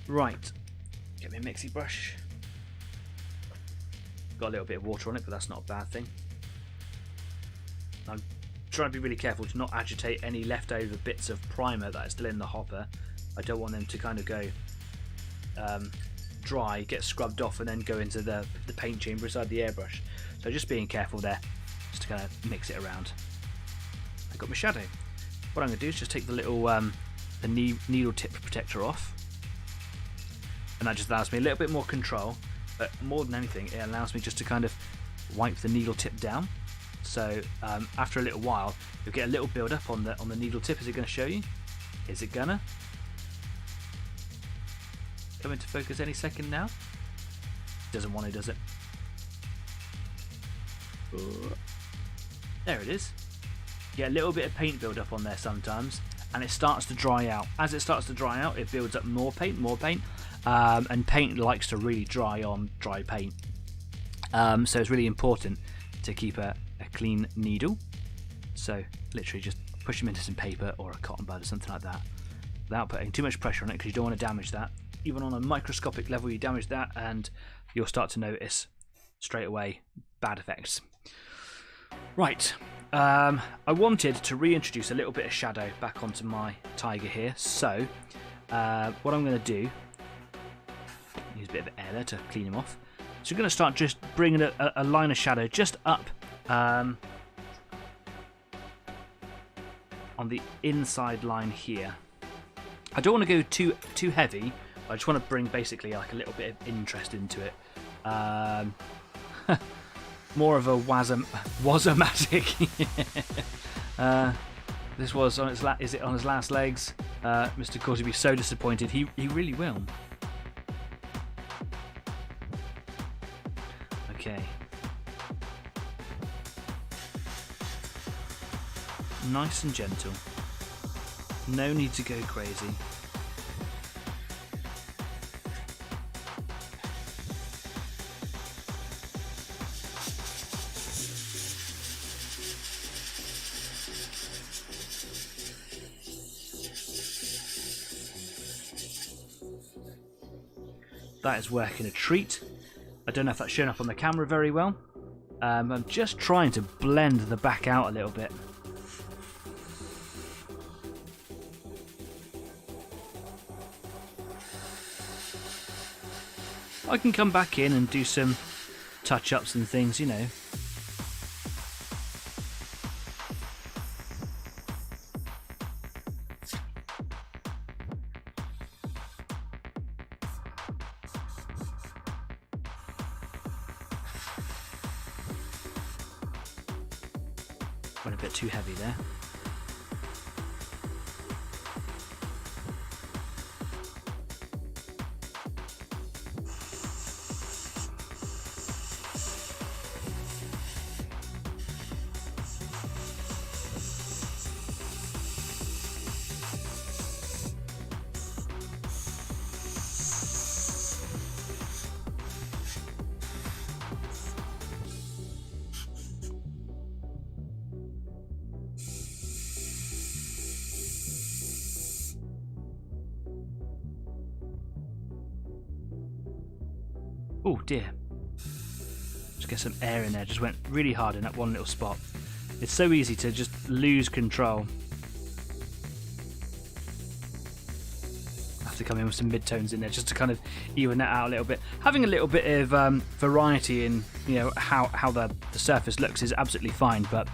Right, get me a mixie brush. Got a little bit of water on it, but that's not a bad thing. I'm trying to be really careful to not agitate any leftover bits of primer that are still in the hopper. I don't want them to kind of go dry, get scrubbed off, and then go into the paint chamber inside the airbrush. So just being careful there, just to kind of mix it around. I got my shadow. What I'm going to do is just take the little the needle tip protector off, and that just allows me a little bit more control. But more than anything, it allows me just to kind of wipe the needle tip down. So after a little while, you'll get a little build up on the needle tip. Is it going to show you? Is it gonna come into focus any second now? Doesn't want to, does it? There it is. Get a little bit of paint build up on there sometimes, and it starts to dry out. As it starts to dry out, it builds up more paint, and paint likes to really dry on dry paint. So it's really important to keep a clean needle. So literally just push them into some paper or a cotton bud or something like that, without putting too much pressure on it, because you don't want to damage that. Even on a microscopic level, you damage that and you'll start to notice straight away bad effects. Right, I wanted to reintroduce a little bit of shadow back onto my tiger here. So what I'm going to do, use a bit of air there to clean him off. So we're going to start just bringing a line of shadow just up on the inside line here. I don't want to go too heavy. I just want to bring basically like a little bit of interest into it. More of a Wazomatic. This was on its is it on his last legs? Mr. Corsi will be so disappointed. He really will. Okay. Nice and gentle. No need to go crazy. That is working a treat. I don't know if that's showing up on the camera very well. I'm just trying to blend the back out a little bit. I can come back in and do some touch-ups and things, you know. Went a bit too heavy there. Oh dear. Just get some air in there. Just went really hard in that one little spot. It's so easy to just lose control. I have to come in with some mid-tones in there just to kind of even that out a little bit. Having a little bit of variety in, you know, how the surface looks is absolutely fine, but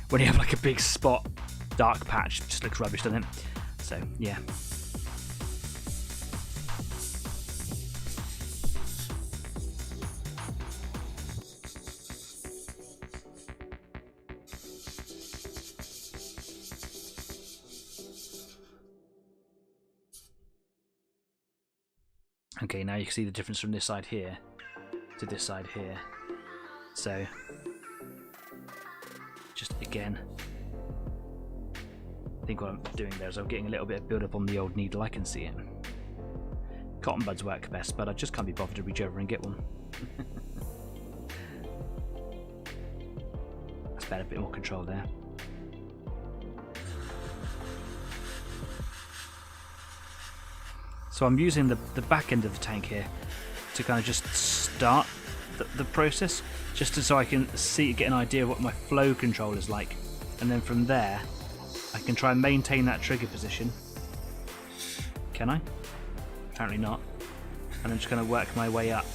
when you have like a big spot, dark patch, it just looks rubbish, doesn't it? So yeah. Okay, now you can see the difference from this side here to this side here. So, just again, I think what I'm doing there is I'm getting a little bit of build up on the old needle. I can see it. Cotton buds work best, but I just can't be bothered to reach over and get one. That's better, a bit more control there. So I'm using the back end of the tank here to kind of just start the process, just so I can get an idea of what my flow control is like, and then from there I can try and maintain that trigger position. Can I? Apparently not. And then just kind of work my way up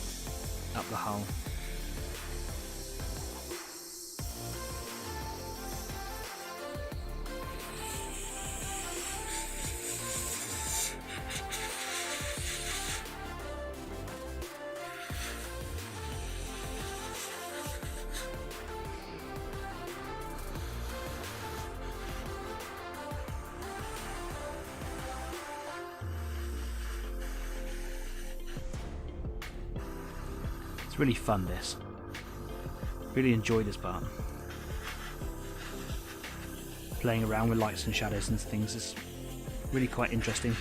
the hull. It's really fun, this. Really enjoy this part. Playing around with lights and shadows and things is really quite interesting.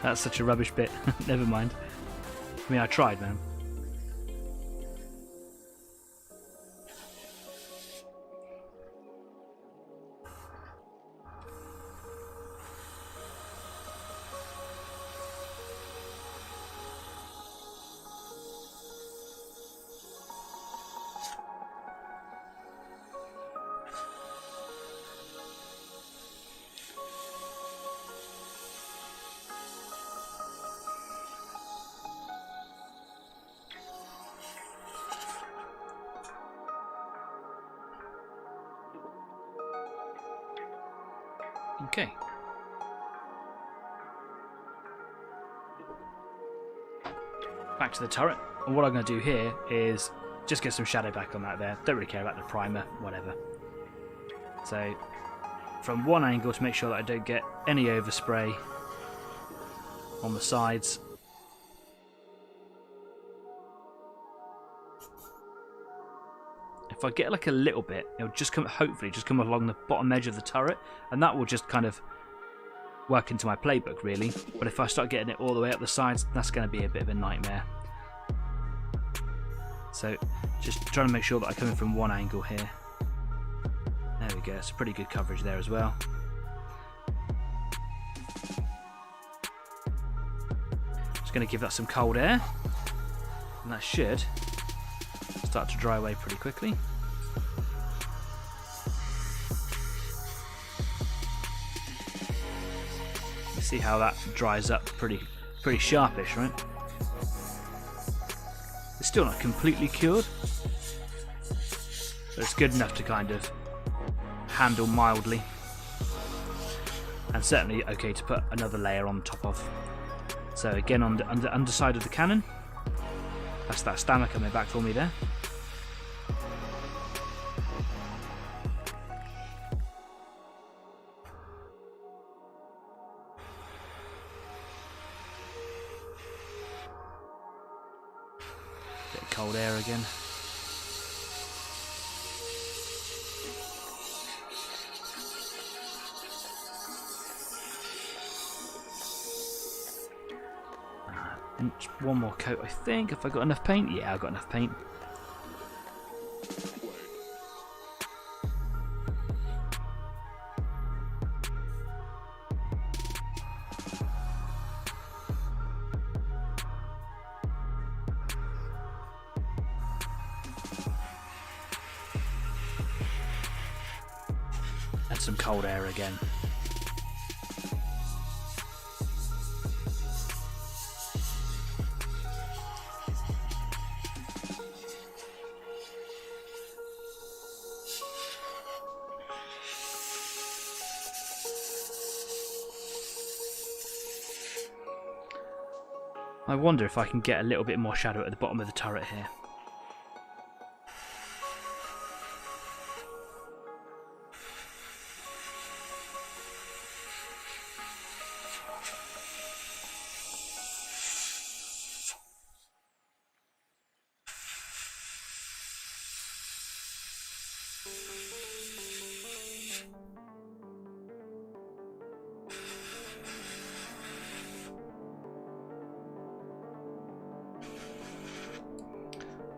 That's such a rubbish bit. Never mind. I mean, I tried, man. Okay. Back to the turret. And what I'm going to do here is just get some shadow back on that there. Don't really care about the primer, whatever. So, from one angle to make sure that I don't get any overspray on the sides. If I get like a little bit, it'll just come, hopefully just come along the bottom edge of the turret, and that will just kind of work into my playbook, really. But if I start getting it all the way up the sides, that's going to be a bit of a nightmare. So just trying to make sure that I come in from one angle here. There we go, it's pretty good coverage there as well. Just going to give that some cold air. And that should start to dry away pretty quickly. You see how that dries up pretty sharpish, right? It's still not completely cured, but it's good enough to kind of handle mildly, and certainly okay to put another layer on top of. So again, on the underside of the cannon, that's that stammer coming back for me there. Bit of cold air again. And one more coat, I think. If I got enough paint? Yeah, I got enough paint. And some cold air again. I wonder if I can get a little bit more shadow at the bottom of the turret here.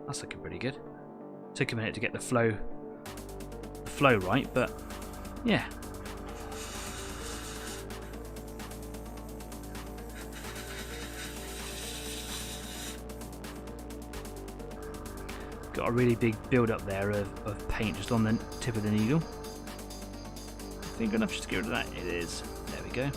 That's looking pretty good. Took a minute to get the flow right, but yeah. Got a really big build up there of paint just on the tip of the needle. I think enough just to get rid of that. It is. There we go.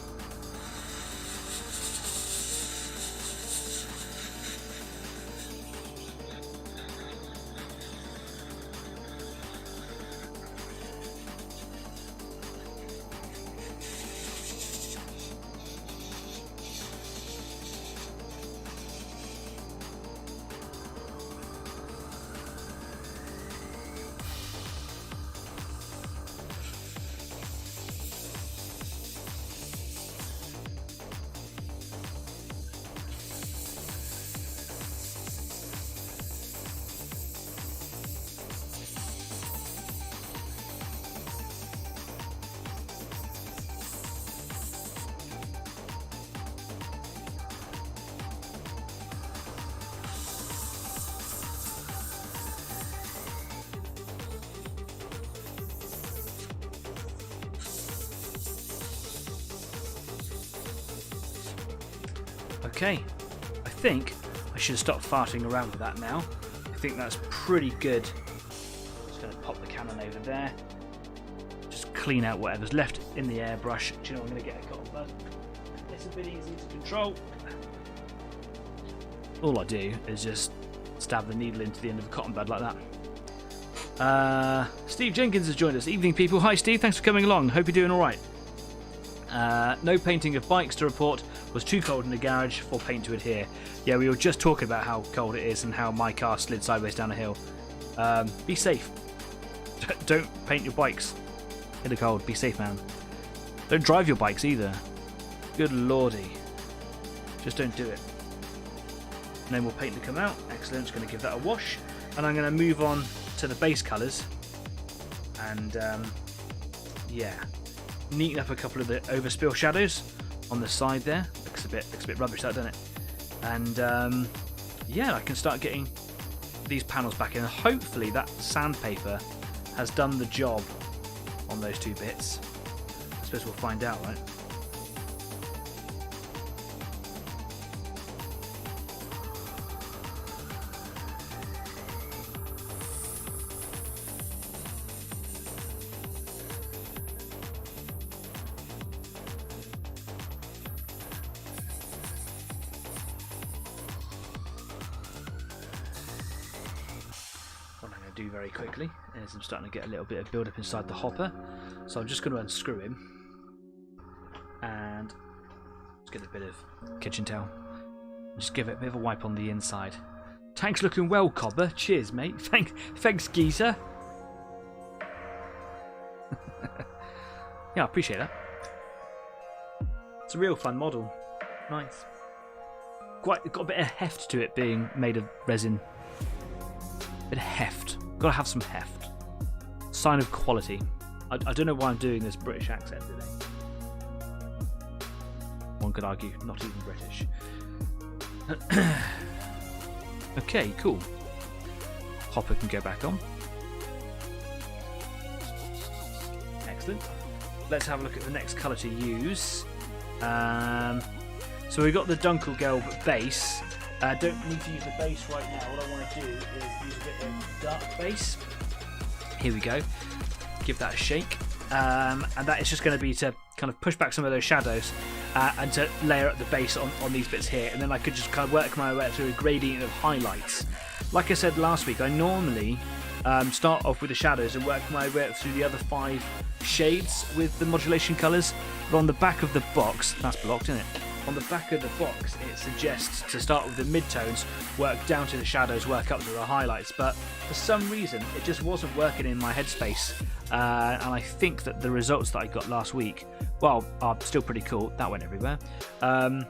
Okay, I think I should stop farting around with that now. I think that's pretty good. Just going to pop the cannon over there. Just clean out whatever's left in the airbrush. Do you know I'm going to get a cotton bud? It's a bit easy to control. All I do is just stab the needle into the end of the cotton bud like that. Steve Jenkins has joined us. Evening, people. Hi, Steve. Thanks for coming along. Hope you're doing all right. No painting of bikes to report. Was too cold in the garage for paint to adhere. Yeah, we were just talking about how cold it is and how my car slid sideways down a hill. Be safe. Don't paint your bikes in the cold. Be safe, man. Don't drive your bikes either. Good lordy. Just don't do it. No more paint to come out. Excellent. Just going to give that a wash. And I'm going to move on to the base colours. And yeah, neaten up a couple of the overspill shadows on the side there. Looks a bit rubbish, that, doesn't it? And yeah, I can start getting these panels back in. Hopefully that sandpaper has done the job on those two bits. I suppose we'll find out, right? to do very quickly is I'm starting to get a little bit of build up inside the hopper. So I'm just going to unscrew him and just get a bit of kitchen towel. Just give it a bit of a wipe on the inside. Tank's looking well, Cobber. Cheers, mate. Thanks, geezer. Yeah, I appreciate that. It's a real fun model. Nice. Got a bit of heft to it being made of resin. Bit of heft. Got to have some heft. Sign of quality. I don't know why I'm doing this British accent today. One could argue, not even British. Okay, cool. Hopper can go back on. Excellent. Let's have a look at the next colour to use. So we've got the Dunkelgelb base. Don't need to use the base right now. What I want to do is use a bit of dark base. Here we go. Give that a shake. And that is just going to be to kind of push back some of those shadows and to layer up the base on these bits here. And then I could just kind of work my way through a gradient of highlights. Like I said last week, I normally start off with the shadows and work my way up through the other 5 shades with the modulation colours. But on the back of the box, that's blocked, isn't it? On the back of the box, it suggests to start with the midtones, work down to the shadows, work up to the highlights. But for some reason, it just wasn't working in my headspace. And I think that the results that I got last week, well, are still pretty cool. That went everywhere. I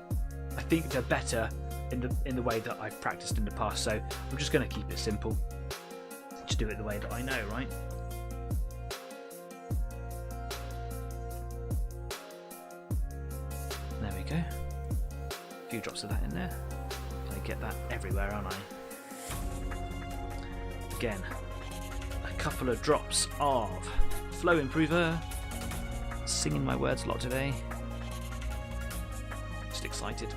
think they're better in the way that I've practiced in the past. So I'm just going to keep it simple. Just do it the way that I know, right? There we go. A few drops of that in there. I get that everywhere, aren't I? Again, a couple of drops of Flow Improver. Singing my words a lot today. Just excited.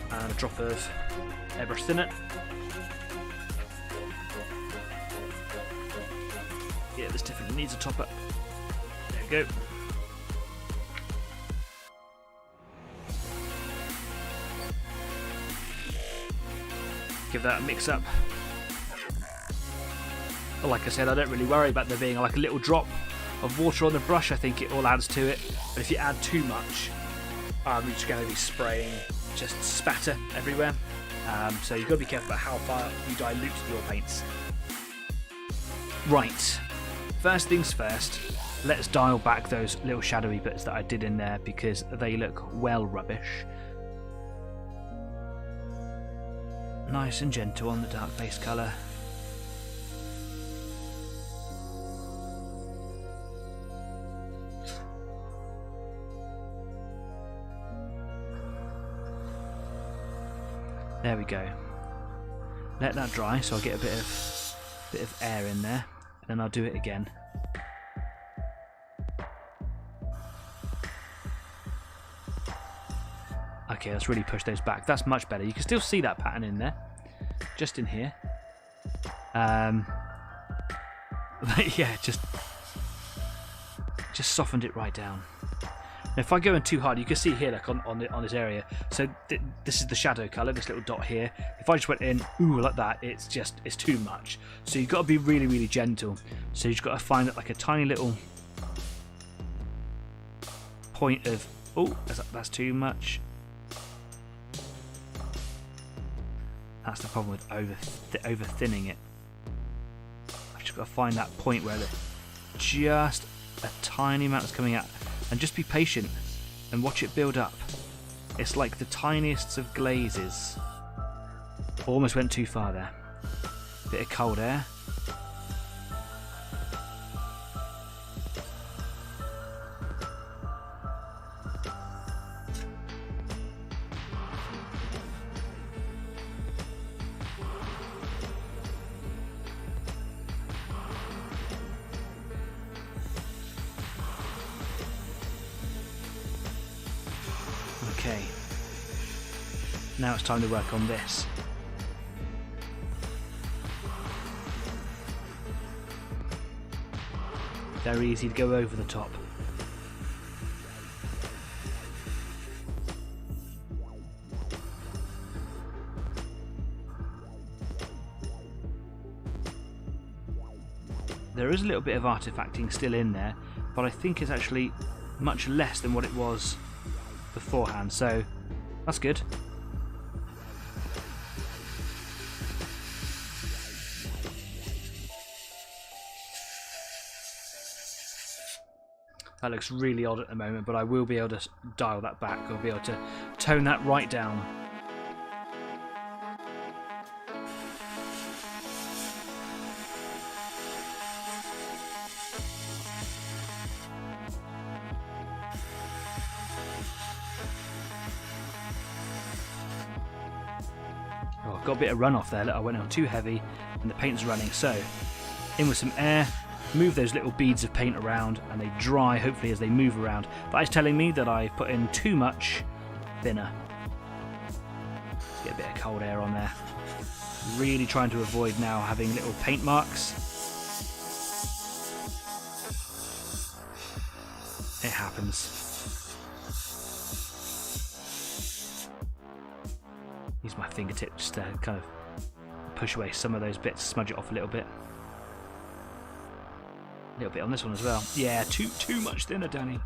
And a drop of airbrush thinner. Yeah, this definitely needs a top up. There we go. Give that a mix up. But like I said, I don't really worry about there being like a little drop of water on the brush. I think it all adds to it. But if you add too much, you're just going to be spraying just spatter everywhere. So you've got to be careful about how far you dilute your paints. Right. First things first, let's dial back those little shadowy bits that I did in there because they look well rubbish. Nice and gentle on the dark base colour. There we go. Let that dry so I'll get a bit of air in there. And I'll do it again. Okay, let's really push those back. That's much better. You can still see that pattern in there. Just in here. Yeah, just softened it right down. Now, if I go in too hard, you can see here, like on this area. So this is the shadow colour, this little dot here. If I just went in, ooh, like that, it's too much. So you've got to be really, really gentle. So you've got to find like a tiny little point of, oh, that's too much. That's the problem with over thinning it. I've just got to find that point where just a tiny amount is coming out. And just be patient and watch it build up. It's like the tiniest of glazes. Almost went too far there. Bit of cold air. Okay, now it's time to work on this. Very easy to go over the top. there is a little bit of artifacting still in there, but I think it's actually much less than what it was beforehand, so that's good. That looks really odd at the moment, but I will be able to dial that back. I'll be able to tone that right down. Oh, got a bit of runoff there. Look, I went on too heavy and the paint's running. So, in with some air. Move those little beads of paint around and they dry hopefully as they move around. That is telling me that I put in too much thinner. Let's get a bit of cold air on there. Really trying to avoid now having little paint marks. It happens. Use my fingertip just to kind of push away some of those bits, smudge it off a little bit. A little bit on this one as well. Yeah, too much thinner, Danny.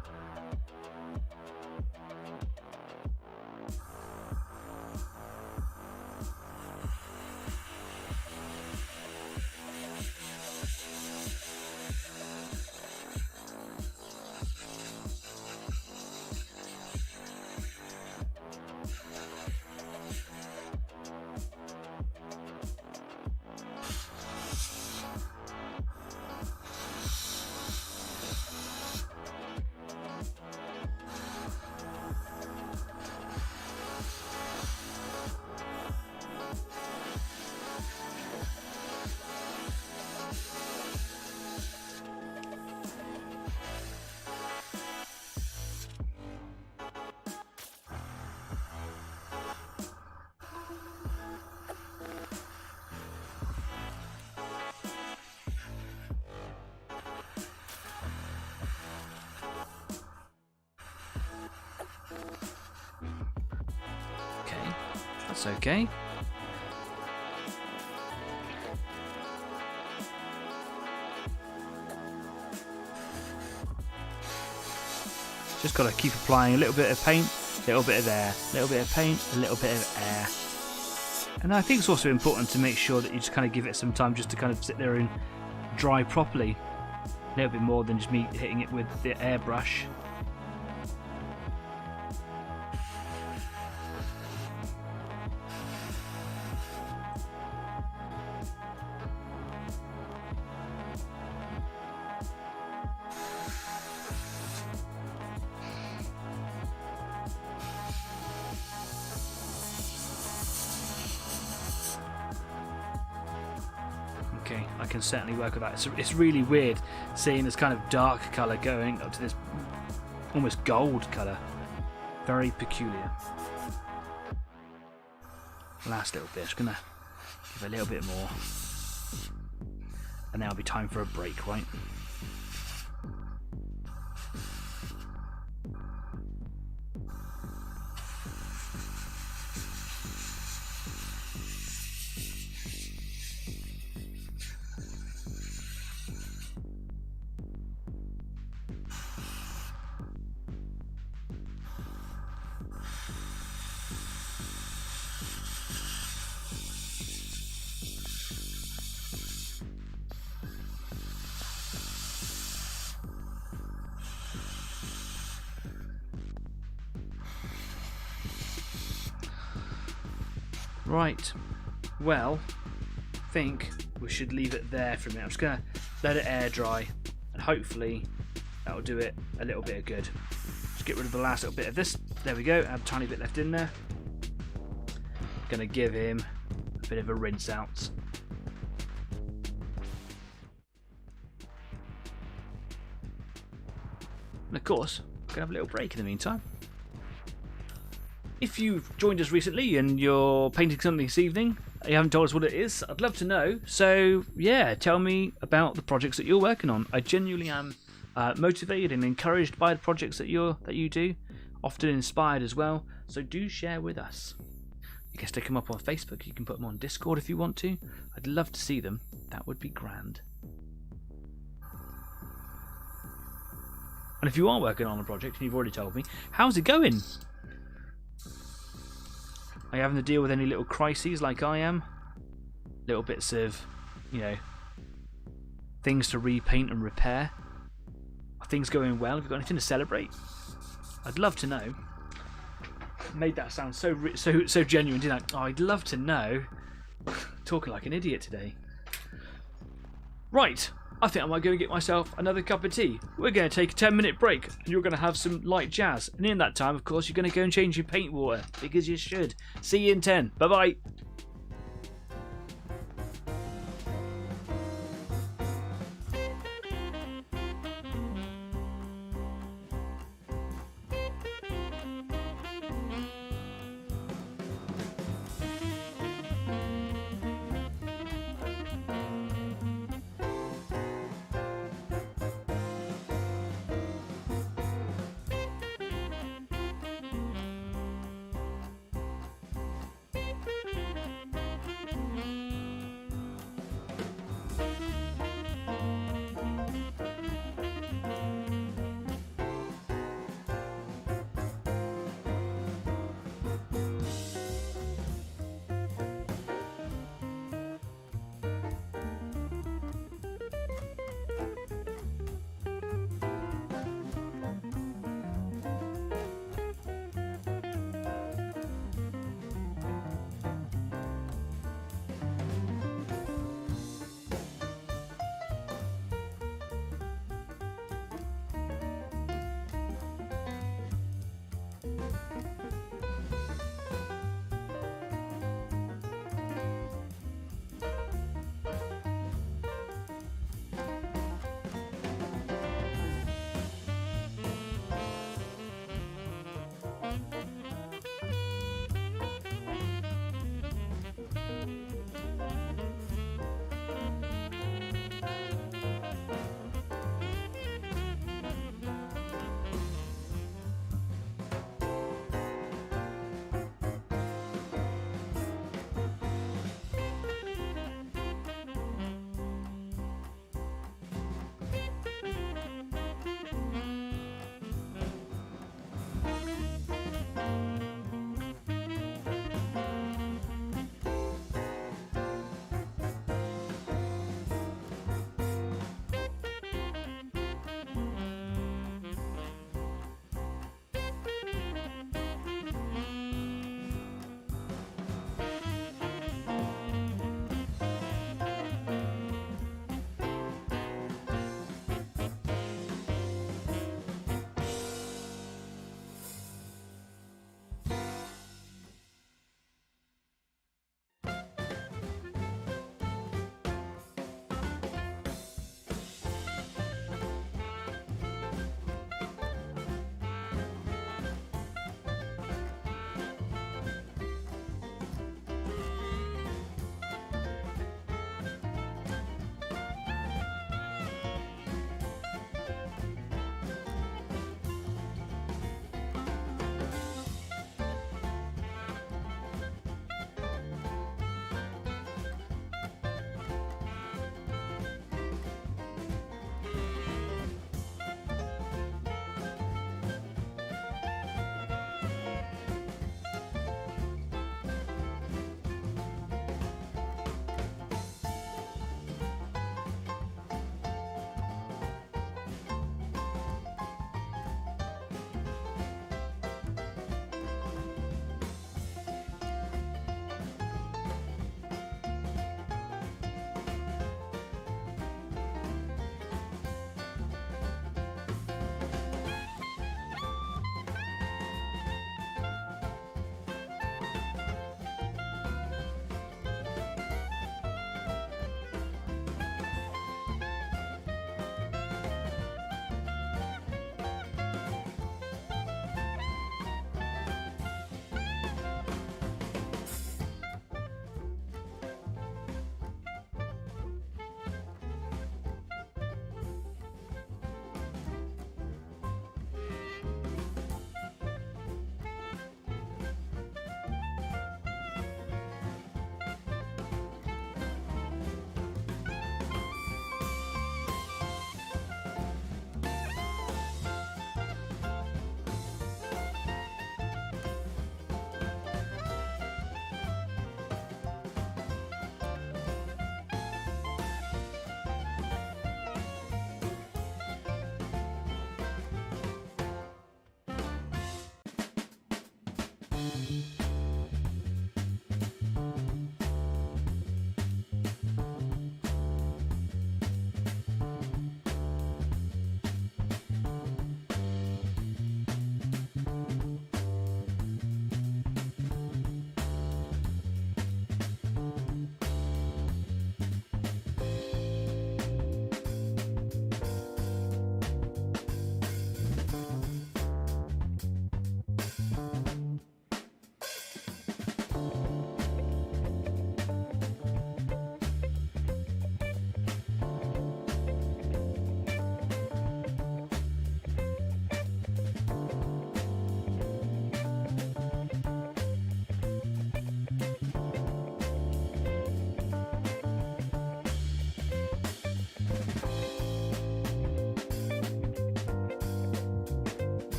That's okay. Just got to keep applying a little bit of paint, a little bit of air, a little bit of paint, a little bit of air. And I think it's also important to make sure that you just kind of give it some time just to kind of sit there and dry properly. A little bit more than just me hitting it with the airbrush. Okay, I can certainly work with that. It's really weird seeing this kind of dark colour going up to this almost gold colour. Very peculiar. Last little bit, just going to give a little bit more. And now it'll be time for a break, right? Right, well, I think we should leave it there for a minute. I'm just going to let it air dry and hopefully that'll do it a little bit of good. Just get rid of the last little bit of this. There we go, add a tiny bit left in there. Going to give him a bit of a rinse out. And of course, we're going to have a little break in the meantime. If you've joined us recently and you're painting something this evening, you haven't told us what it is, I'd love to know. So yeah, tell me about the projects that you're working on. I genuinely am motivated and encouraged by the projects that you do, often inspired as well. So do share with us. You can stick them up on Facebook. You can put them on Discord if you want to. I'd love to see them. That would be grand. And if you are working on a project and you've already told me, how's it going? Are you having to deal with any little crises like I am? Little bits of, things to repaint and repair? Are things going well? Have you got anything to celebrate? I'd love to know. Made that sound so genuine, didn't I? Oh, I'd love to know. Talking like an idiot today. Right, I think I might go and get myself another cup of tea. We're going to take a 10-minute break, and you're going to have some light jazz. And in that time, of course, you're going to go and change your paint water, because you should. See you in 10. Bye-bye.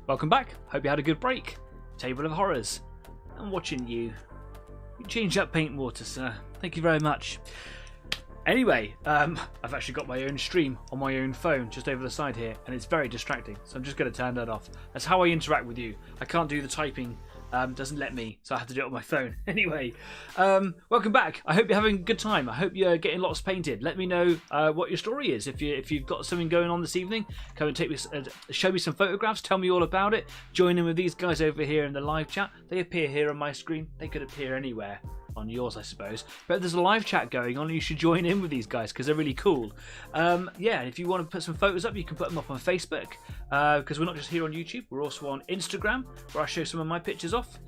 Welcome back. Hope you had a good break. Table of Horrors. I'm watching you. You change up paint and water, sir. Thank you very much. Anyway, I've actually got my own stream on my own phone just over the side here, and it's very distracting, so I'm just going to turn that off. That's how I interact with you. I can't do the typing, doesn't let me, so I have to do it on my phone. Anyway, welcome back. I hope you're having a good time. I hope you're getting lots painted. Let me know what your story is. If you've got something going on this evening, come and take me, show me some photographs, tell me all about it. Join in with these guys over here in the live chat. They appear here on my screen. They could appear anywhere. On yours, I suppose, but there's a live chat going on and you should join in with these guys because they're really cool. Yeah, if you want to put some photos up, you can put them up on Facebook because we're not just here on YouTube, we're also on Instagram where I show some of my pictures off.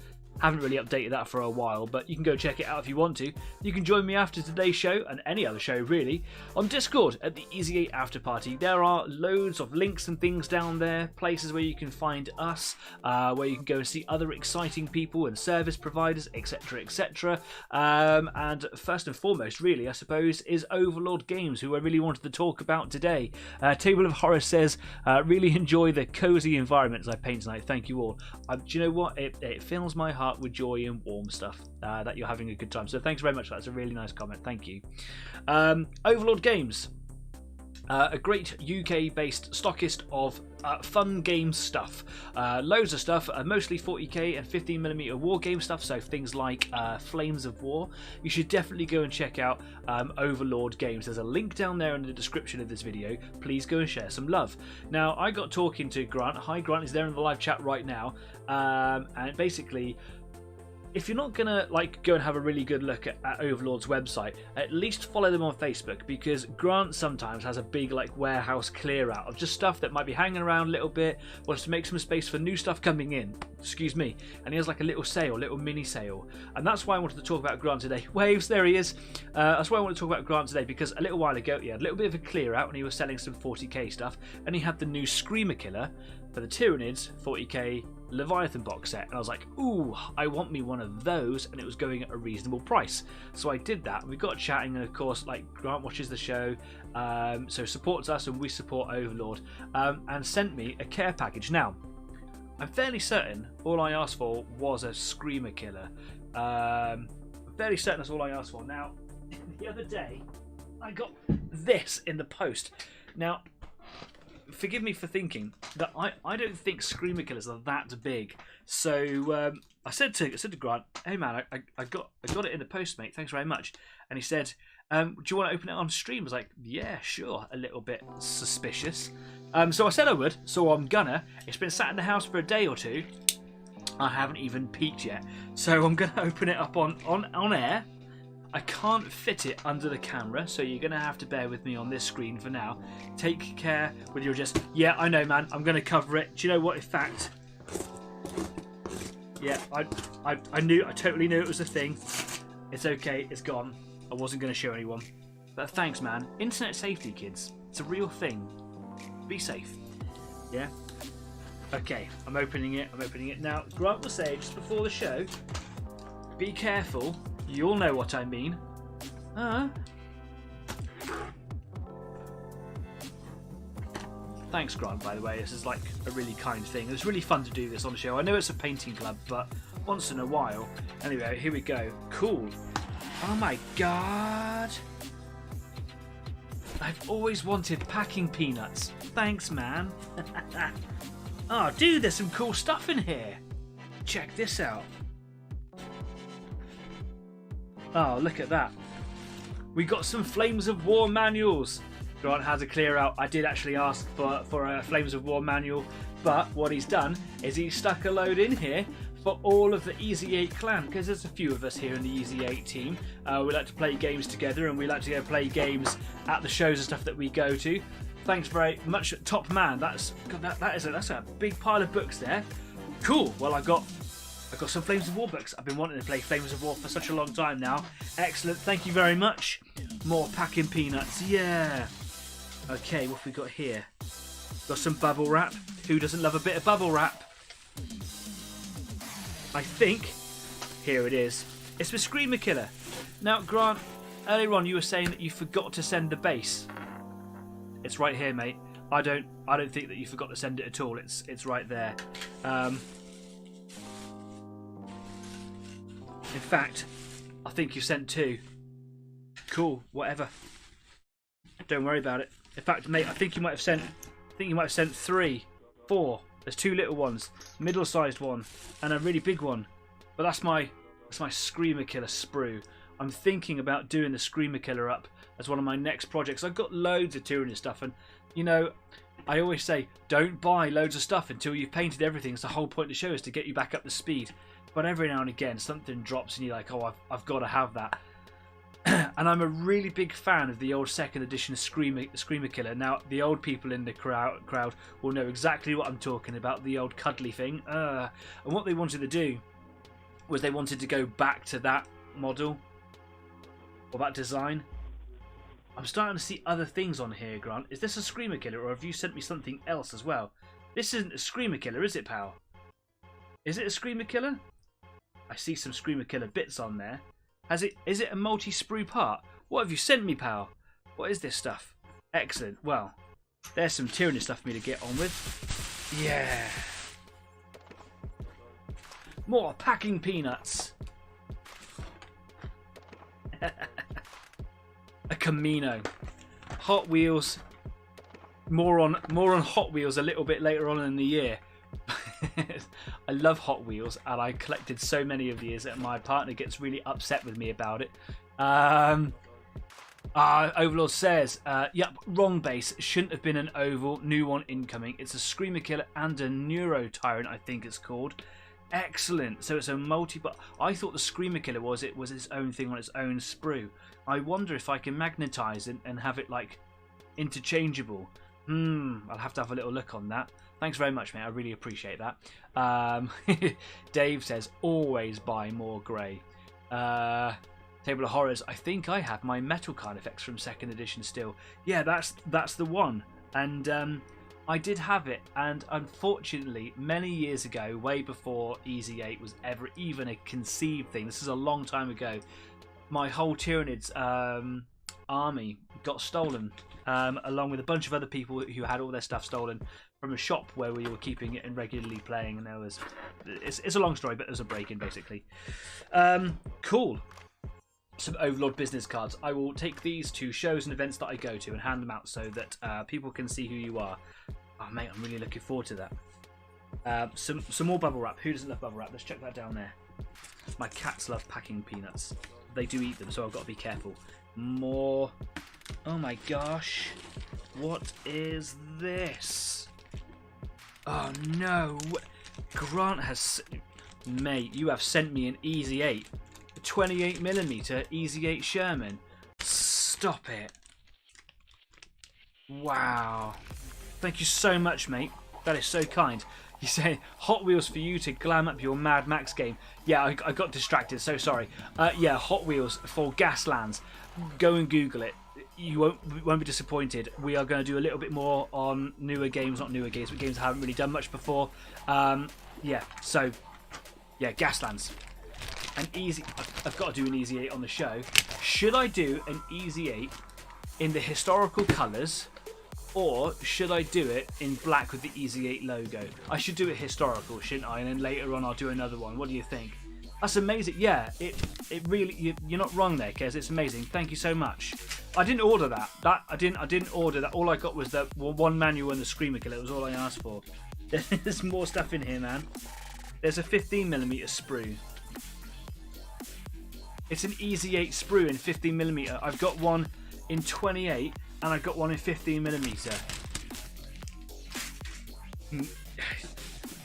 Haven't really updated that for a while, but you can go check it out if you want to. You can join me after today's show, and any other show really, on Discord at the Easy 8 After Party. There are loads of links and things down there, places where you can find us, where you can go and see other exciting people and service providers, etc, etc. And first and foremost, really, I suppose, is Overlord Games, who I really wanted to talk about today. Table of Horror says, really enjoy the cozy environments I paint tonight. Thank you all. Do you know what? It fills my heart with joy and warm stuff that you're having a good time, so thanks very much. That's a really nice comment, thank you. Overlord Games, a great UK based stockist of fun game stuff, loads of stuff, mostly 40k and 15mm war game stuff, so things like Flames of War. You should definitely go and check out Overlord Games. There's a link down there in the description of this video. Please go and share some love. Now, I got talking to Grant. Hi Grant, is there in the live chat right now, and basically, if you're not gonna go and have a really good look at Overlord's website, at least follow them on Facebook, because Grant sometimes has a big warehouse clear out of just stuff that might be hanging around a little bit, wants to make some space for new stuff coming in. Excuse me. And he has a little sale, little mini sale, and that's why I wanted to talk about Grant today. Waves, there he is. That's why I wanted to talk about Grant today, because a little while ago he had a little bit of a clear out and he was selling some 40k stuff, and he had the new Screamer Killer for the Tyranids 40k Leviathan box set, and I was like, ooh, I want me one of those, and it was going at a reasonable price. So I did that. We got chatting, and of course, Grant watches the show, so supports us, and we support Overlord, and sent me a care package. Now, I'm fairly certain all I asked for was a Screamer Killer. I'm fairly certain that's all I asked for. Now, the other day, I got this in the post. Now, forgive me for thinking that I don't think Screamer Killers are that big. So I said to Grant, hey man, I got it in the post, mate. Thanks very much. And he said, do you want to open it on stream? I was like, yeah, sure. A little bit suspicious. So I said I would. So I'm gonna. It's been sat in the house for a day or two. I haven't even peeked yet. So I'm gonna open it up on air. I can't fit it under the camera, so you're going to have to bear with me on this screen for now. Take care with your just... Yeah, I know, man. I'm going to cover it. Do you know what? In fact... Yeah, I totally knew it was a thing. It's okay. It's gone. I wasn't going to show anyone. But thanks, man. Internet safety, kids. It's a real thing. Be safe. Yeah? Okay, I'm opening it. Now, Grant was saying, just before the show, be careful. You'll know what I mean. Thanks, Grant, by the way. This is a really kind thing. It's really fun to do this on the show. I know it's a painting club, but once in a while. Anyway, here we go. Cool. Oh my god. I've always wanted packing peanuts. Thanks, man. Oh, dude, there's some cool stuff in here. Check this out. Oh, look at that. We got some Flames of War manuals. Grant had to clear out. I did actually ask for a Flames of War manual, but what he's done is he's stuck a load in here for all of the Easy 8 clan, because there's a few of us here in the Easy 8 team. We like to play games together, and we like to go play games at the shows and stuff that we go to. Thanks very much, top man. That's a big pile of books there. Cool. Well, I've got some Flames of War books. I've been wanting to play Flames of War for such a long time now. Excellent, thank you very much. More packing peanuts, yeah. Okay, what have we got here? Got some bubble wrap. Who doesn't love a bit of bubble wrap? I think, here it is. It's the Screamer Killer. Now, Grant, earlier on you were saying that you forgot to send the base. It's right here, mate. I don't think that you forgot to send it at all. It's right there. In fact, I think you sent 2. Cool, whatever. Don't worry about it. In fact, mate, I think you might have sent 3, 4. There's 2 little ones, middle-sized one, and a really big one. But that's my Screamer Killer sprue. I'm thinking about doing the Screamer Killer up as one of my next projects. I've got loads of Tyranny stuff, and you know, I always say don't buy loads of stuff until you've painted everything. It's the whole point of the show, is to get you back up to speed. But every now and again, something drops, and you're like, oh, I've got to have that. And I'm a really big fan of the old 2nd edition Screamer Killer. Now, the old people in the crowd will know exactly what I'm talking about, the old cuddly thing. And what they wanted to do was they wanted to go back to that model, or that design. I'm starting to see other things on here, Grant. Is this a Screamer Killer, or have you sent me something else as well? This isn't a Screamer Killer, is it, pal? Is it a Screamer Killer? I see some Screamer Killer bits on there. Is it a multi-sprue part? What have you sent me, pal? What is this stuff? Excellent. Well, there's some Tyranny stuff for me to get on with. Yeah. More packing peanuts. A Camino. Hot Wheels. More on Hot Wheels a little bit later on in the year. I love Hot Wheels, and I collected so many of these, and my partner gets really upset with me about it. Overlord says, yep, wrong base. Shouldn't have been an oval. New one incoming. It's a Screamer Killer and a Neuro Tyrant, I think it's called. Excellent. So it's a multi, but I thought the Screamer Killer was its own thing on its own sprue. I wonder if I can magnetize it and have it like interchangeable. I'll have to have a little look on that. Thanks very much, mate. I really appreciate that. Dave says, always buy more grey. Table of Horrors. I think I have my metal card effects from 2nd edition still. Yeah, that's the one. And I did have it. And unfortunately, many years ago, way before Easy 8 was ever even a conceived thing, this is a long time ago, my whole Tyranids army got stolen. Along with a bunch of other people who had all their stuff stolen from a shop where we were keeping it and regularly playing, and there was it's a long story, but there's a break-in basically. Cool. Some Overlord business cards. I will take these to shows and events that I go to and hand them out so that people can see who you are. Oh mate, I'm really looking forward to that. Some more bubble wrap. Who doesn't love bubble wrap? Let's check that down there. My cats love packing peanuts. They do eat them, so I've got to be careful. More. Oh my gosh. What is this? Oh no. Grant has... Mate, you have sent me an Easy 8. A 28mm Easy 8 Sherman. Stop it. Wow. Thank you so much, mate. That is so kind. You say Hot Wheels for you to glam up your Mad Max game. Yeah, I got distracted, so sorry. Yeah, Hot Wheels for Gaslands. Go and Google it. You won't be disappointed. We are going to do a little bit more on newer games, not newer games, but games I haven't really done much before. Yeah, so yeah, Gaslands. An easy. I've got to do an Easy 8 on the show. Should I do an Easy 8 in the historical colours, or should I do it in black with the Easy 8 logo? I should do it historical, shouldn't I? And then later on, I'll do another one. What do you think? That's amazing. Yeah, it really. You're not wrong there, Kez. It's amazing. Thank you so much. I didn't order that. I didn't order that. All I got was the one manual and the Screamer Killer. It was all I asked for. There's more stuff in here, man. There's a 15mm sprue. It's an Easy 8 sprue in 15mm. I've got one in 28 and I've got one in 15mm.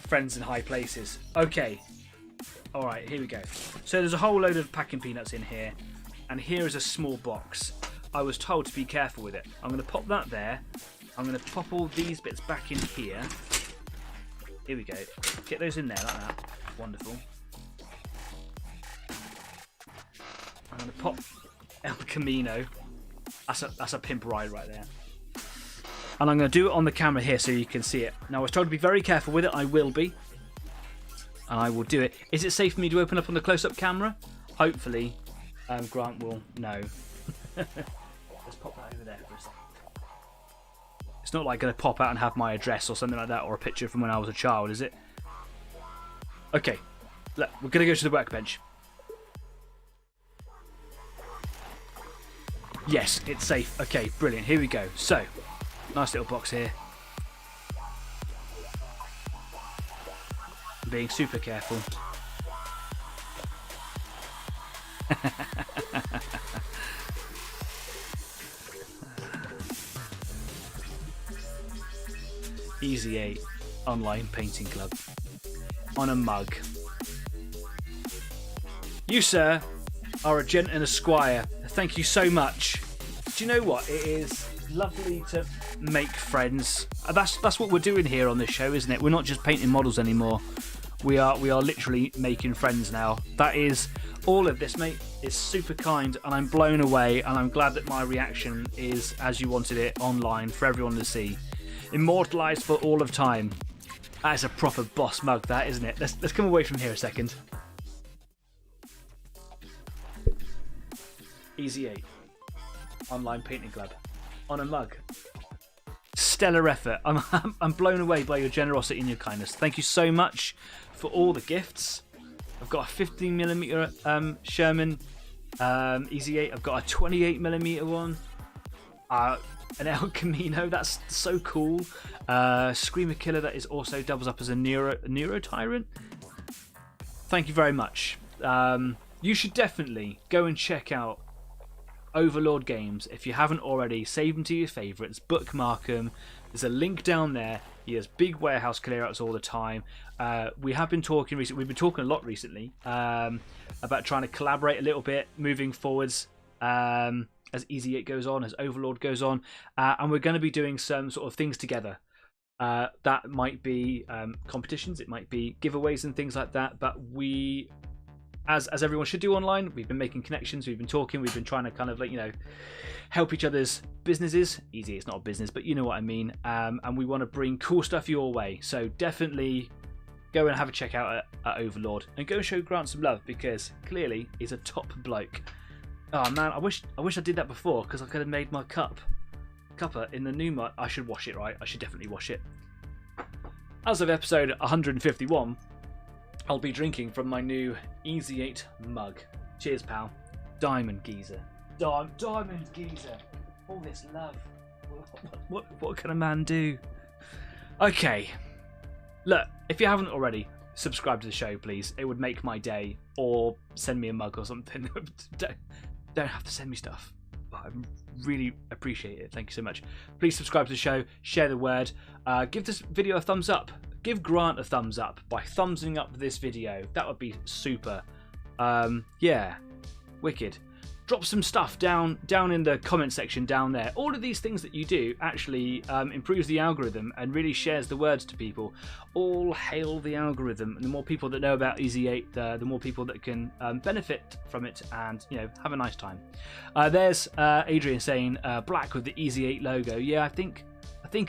Friends in high places. Okay. Alright, here we go. So there's a whole load of packing peanuts in here. And here is a small box. I was told to be careful with it. I'm going to pop that there. I'm going to pop all these bits back in here. Here we go. Get those in there like that. Wonderful. I'm going to pop El Camino. That's a pimp ride right there. And I'm going to do it on the camera here so you can see it. Now I was told to be very careful with it. I will be. And I will do it. Is it safe for me to open up on the close-up camera? Hopefully, Grant will know. Let's pop that over there for a second. not like going to pop out and have my address or something like that, or a picture from when I was a child, is it? Okay, look, we're going to go to the workbench. Yes, it's safe. Okay, brilliant. Here we go. So, nice little box here. Being super careful. Easy 8 online painting club on a mug. You, sir, are a gent and a squire. Thank you so much. Do you know what? It is lovely to make friends. That's what we're doing here on this show, isn't it? We're not just painting models anymore. We are literally making friends now. That is all of this, mate. Is super kind, and I'm blown away, and I'm glad that my reaction is as you wanted it online for everyone to see. Immortalised for all of time. That is a proper boss mug, that, isn't it? Let's come away from here a second. Easy 8 online painting club on a mug. Stellar effort. I'm blown away by your generosity and your kindness. Thank you so much for all the gifts. I've got a 15mm Sherman Easy 8. I've got a 28mm one. An El Camino. That's so cool. Screamer Killer that is also doubles up as a Nero Tyrant. Thank you very much. You should definitely go and check out Overlord Games. If you haven't already, save them to your favourites, bookmark them. There's a link down there. He has big warehouse clearouts all the time. We have been talking recently. We've been talking a lot recently about trying to collaborate a little bit moving forwards as Easy 8 goes on, as Overlord goes on, and we're going to be doing some sort of things together. That might be competitions, it might be giveaways and things like that. But we, as everyone should do online, we've been making connections, we've been talking, we've been trying to kind of like, help each other's businesses. Easy, it's not a business, but you know what I mean. And we want to bring cool stuff your way. So definitely go and have a check out at Overlord, and go show Grant some love, because clearly he's a top bloke. Oh man, I wish I did that before, because I could have made my cuppa in the new mug. I should wash it, right? I should definitely wash it. As of episode 151, I'll be drinking from my new Easy 8 mug. Cheers, pal. Diamond Geezer. Diamond Geezer. All this love. What can a man do? Okay. Look, if you haven't already, subscribe to the show, please. It would make my day. Or send me a mug or something. Don't have to send me stuff. But I really appreciate it. Thank you so much. Please subscribe to the show. Share the word. Give this video a thumbs up. Give Grant a thumbs up by thumbsing up this video. That would be super. Yeah, wicked. Drop some stuff down in the comment section down there. All of these things that you do actually improves the algorithm and really shares the words to people. All hail the algorithm, and the more people that know about Easy 8, the more people that can benefit from it and have a nice time. There's Adrian saying black with the Easy 8 logo. Yeah, I think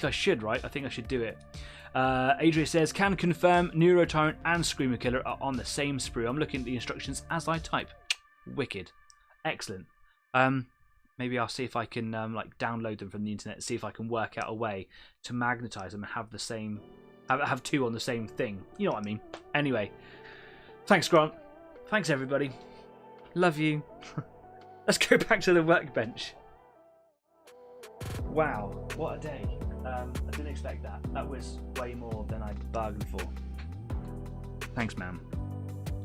I should, right? I think I should do it. Adrian says, can confirm Neuro Tyrant and Screamer Killer are on the same sprue. I'm looking at the instructions as I type. Wicked. Excellent. Maybe I'll see if I can like download them from the internet and see if I can work out a way to magnetize them and have the same, have two on the same thing. You know what I mean? Anyway, thanks, Grant. Thanks, everybody. Love you. Let's go back to the workbench. Wow, what a day. I didn't expect that. That was way more than I bargained for. Thanks, man.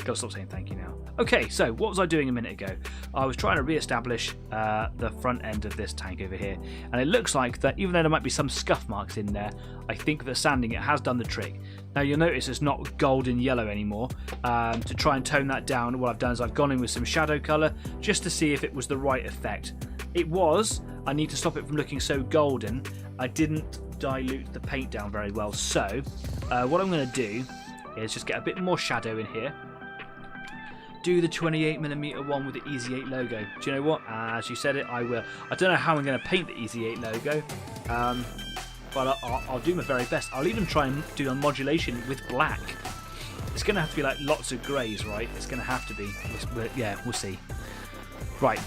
Gotta stop saying thank you now. Okay, so what was I doing a minute ago? I was trying to re-establish the front end of this tank over here, and it looks like that even though there might be some scuff marks in there, I think that sanding it has done the trick. Now you'll notice it's not golden yellow anymore. To try and tone that down, what I've done is I've gone in with some shadow colour just to see if it was the right effect. It was. I need to stop it from looking so golden. I didn't dilute the paint down very well, so what I'm going to do is just get a bit more shadow in here. Do the 28mm one with the Easy 8 logo. Do you know what? As you said it, I will. I don't know how I'm going to paint the Easy 8 logo, but I'll do my very best. I'll even try and do a modulation with black. It's going to have to be like lots of greys, right? It's going to have to be. But yeah, we'll see. Right.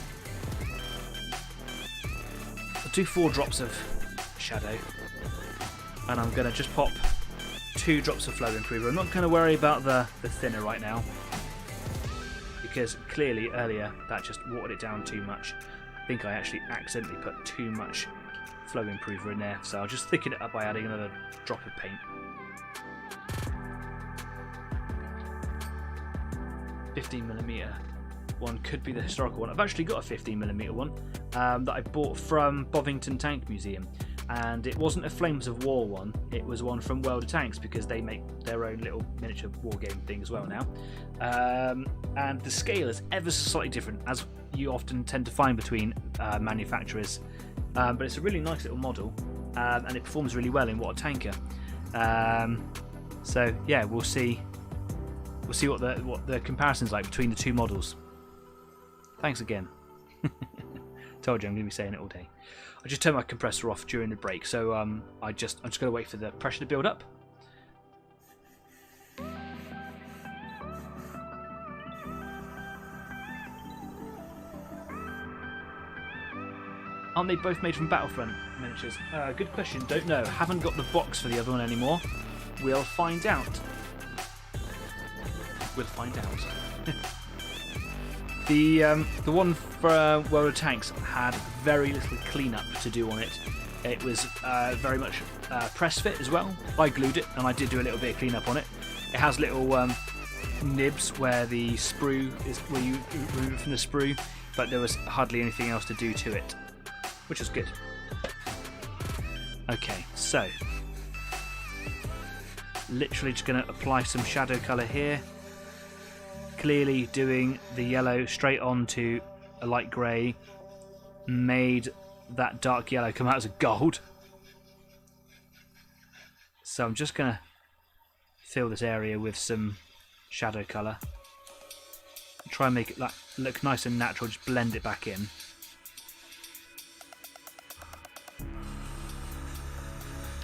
I'll do 4 drops of shadow. And I'm going to just pop 2 drops of flow improver. I'm not going to worry about the thinner right now, because clearly earlier that just watered it down too much. I think I actually accidentally put too much flow improver in there, so I'll just thicken it up by adding another drop of paint. 15mm one could be the historical one. I've actually got a 15mm one that I bought from Bovington Tank Museum, and it wasn't a Flames of War one, it was one from World of Tanks, because they make their own little miniature war game thing as well now. And the scale is ever so slightly different, as you often tend to find between manufacturers, but it's a really nice little model, and it performs really well in water tanker. So yeah, we'll see what the comparison's like between the 2 models. Thanks again. Told you I'm going to be saying it all day. I just turned my compressor off during the break, so I'm just going to wait for the pressure to build up. Aren't they both made from Battlefront miniatures? Good question, don't know. Haven't got the box for the other one anymore. We'll find out. We'll find out. The one for World of Tanks had very little cleanup to do on it. It was very much press fit as well. I glued it, and I did do a little bit of cleanup on it. It has little nibs where the sprue is, where you remove it from the sprue, but there was hardly anything else to do to it, which is good. Okay, so literally just going to apply some shadow colour here. Clearly doing the yellow straight onto a light grey made that dark yellow come out as a gold. So I'm just going to fill this area with some shadow colour. Try and make it look nice and natural, just blend it back in.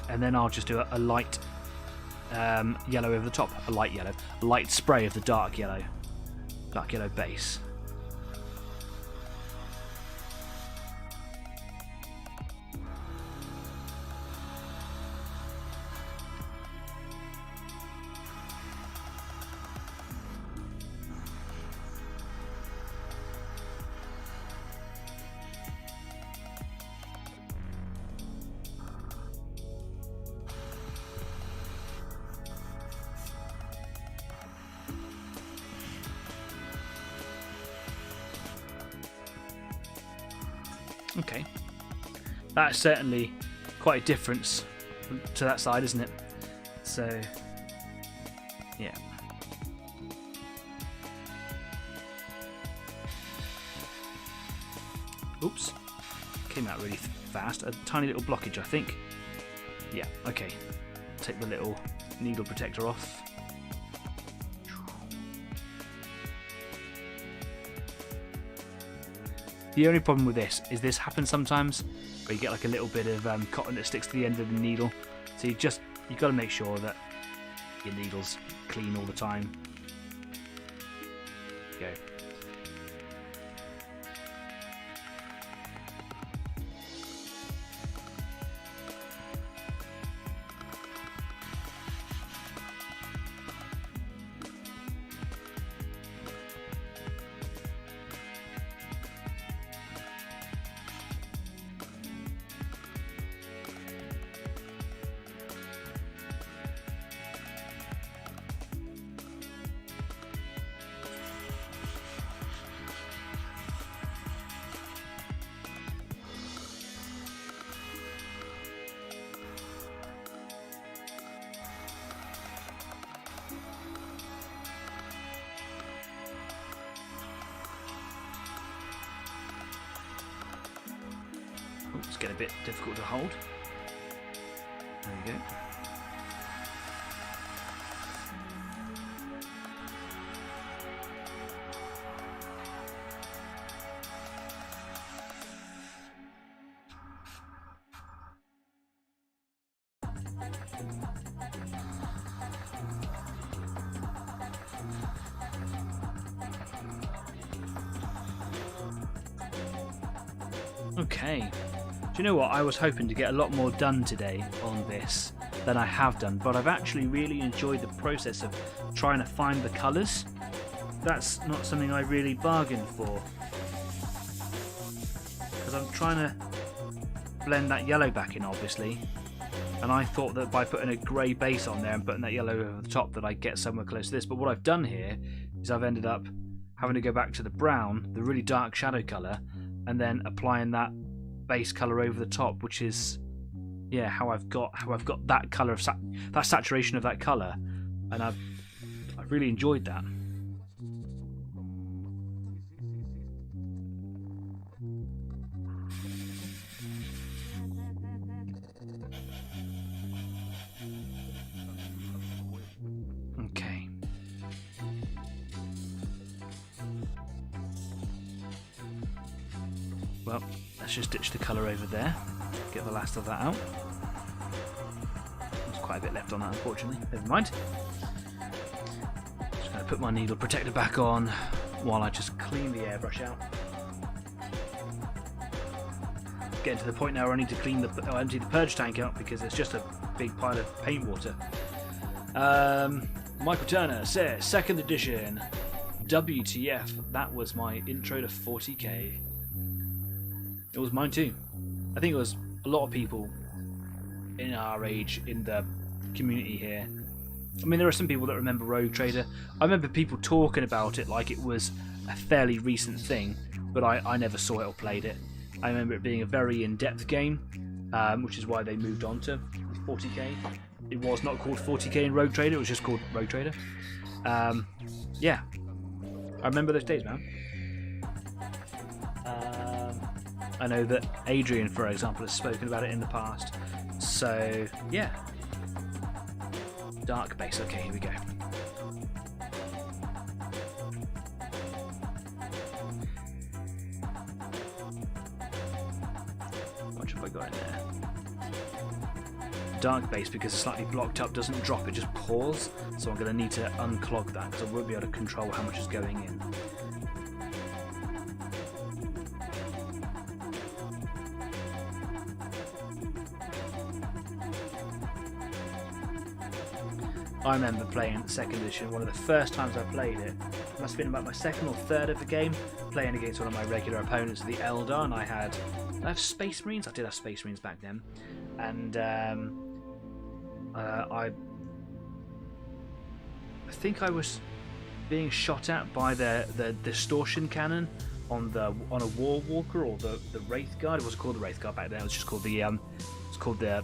And then I'll just do a light yellow over the top, a light spray of the dark yellow base. Okay, that's certainly quite a difference to that side, isn't it? So, yeah. Oops, came out really fast. A tiny little blockage, I think. Yeah, okay. Take the little needle protector off. The only problem with this is this happens sometimes where you get like a little bit of cotton that sticks to the end of the needle. So you've got to make sure that your needle's clean all the time. Go. It's getting a bit difficult to hold. There we go. Okay. Do you know what? I was hoping to get a lot more done today on this, than I have done, but I've actually really enjoyed the process of trying to find the colours. That's not something I really bargained for, because I'm trying to blend that yellow back in, obviously, and I thought that by putting a grey base on there and putting that yellow over the top that I'd get somewhere close to this, but what I've done here is I've ended up having to go back to the brown, the really dark shadow colour, and then applying that base colour over the top, which is how I've got that colour of that saturation of that colour, and I've really enjoyed that. Okay. Well, let's just ditch the colour over there. Get the last of that out. There's quite a bit left on that, unfortunately. Never mind. Just going to put my needle protector back on while I just clean the airbrush out. Getting to the point now where I need to empty the purge tank out because it's just a big pile of paint water. Michael Turner says, 2nd edition. WTF, that was my intro to 40k. It was mine too. I think it was a lot of people in our age in the community here. I mean, there are some people that remember Rogue Trader. I remember people talking about it like it was a fairly recent thing, but I never saw it or played it. I remember it being a very in-depth game, which is why they moved on to 40k. It was not called 40k in Rogue Trader, it was just called Rogue Trader. Yeah, I remember those days, man. I know that Adrian, for example, has spoken about it in the past. So, yeah. Dark base. Okay, here we go. How much have I got in there? Dark base, because it's slightly blocked up, doesn't drop, it just pours. So I'm going to need to unclog that, because I won't be able to control how much is going in. I remember playing 2nd edition, one of the first times I played it. It must have been about my 2nd or 3rd of the game, playing against one of my regular opponents, the Eldar, and I have Space Marines? I did have Space Marines back then. And I think I was being shot at by the distortion cannon on a War Walker or the Wraith Guard. It wasn't called the Wraith Guard back then, it was just called the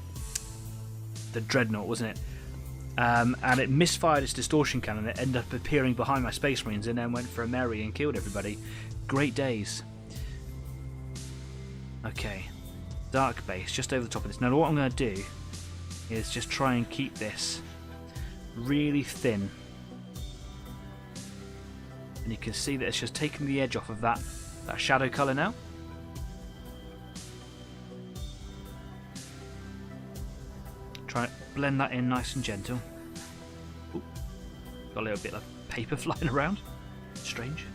Dreadnought, wasn't it? And it misfired its distortion cannon. It ended up appearing behind my Space Marines and then went for a merry and killed everybody. Great days. Okay, dark base just over the top of this. Now what I'm going to do is just try and keep this really thin, and you can see that it's just taking the edge off of that shadow colour now. Try and blend that in nice and gentle. Ooh, got a little bit of paper flying around. Strange.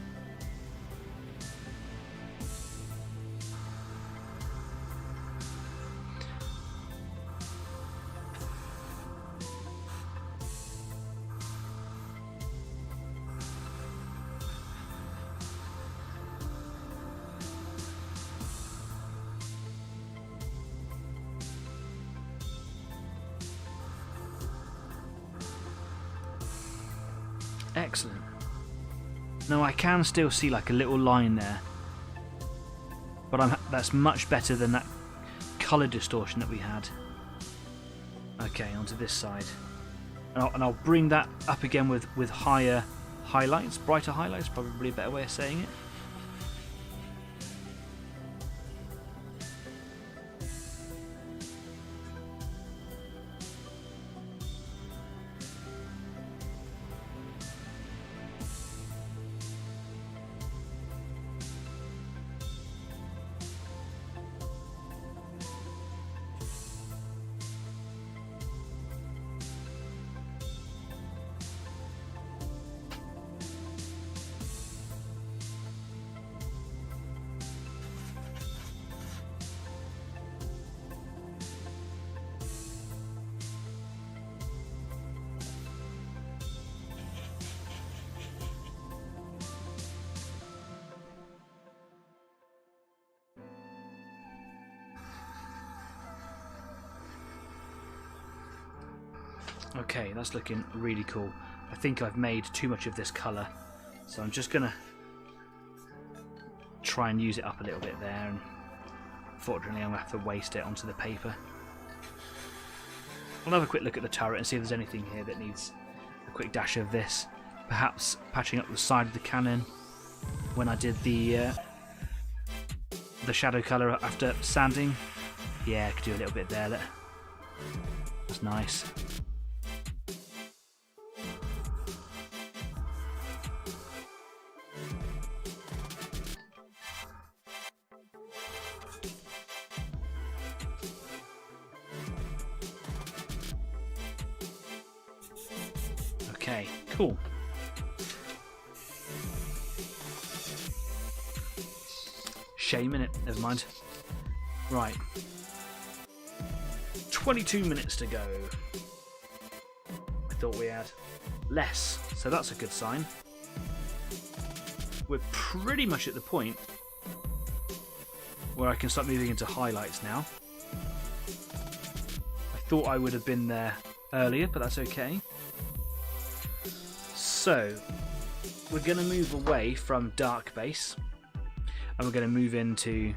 Excellent. Now I can still see like a little line there, but that's much better than that colour distortion that we had. Okay, onto this side, and I'll bring that up again with higher highlights, brighter highlights, probably a better way of saying it. Okay, that's looking really cool. I think I've made too much of this colour, so I'm just going to try and use it up a little bit there, and fortunately I'm going to have to waste it onto the paper. I'll have a quick look at the turret and see if there's anything here that needs a quick dash of this. Perhaps patching up the side of the cannon when I did the shadow colour after sanding. Yeah, I could do a little bit there. That's nice. Okay, cool. Shame in it, never mind. Right. 22 minutes to go. I thought we had less, so that's a good sign. We're pretty much at the point where I can start moving into highlights now. I thought I would have been there earlier, but that's okay. So, we're going to move away from dark base, and we're going to move into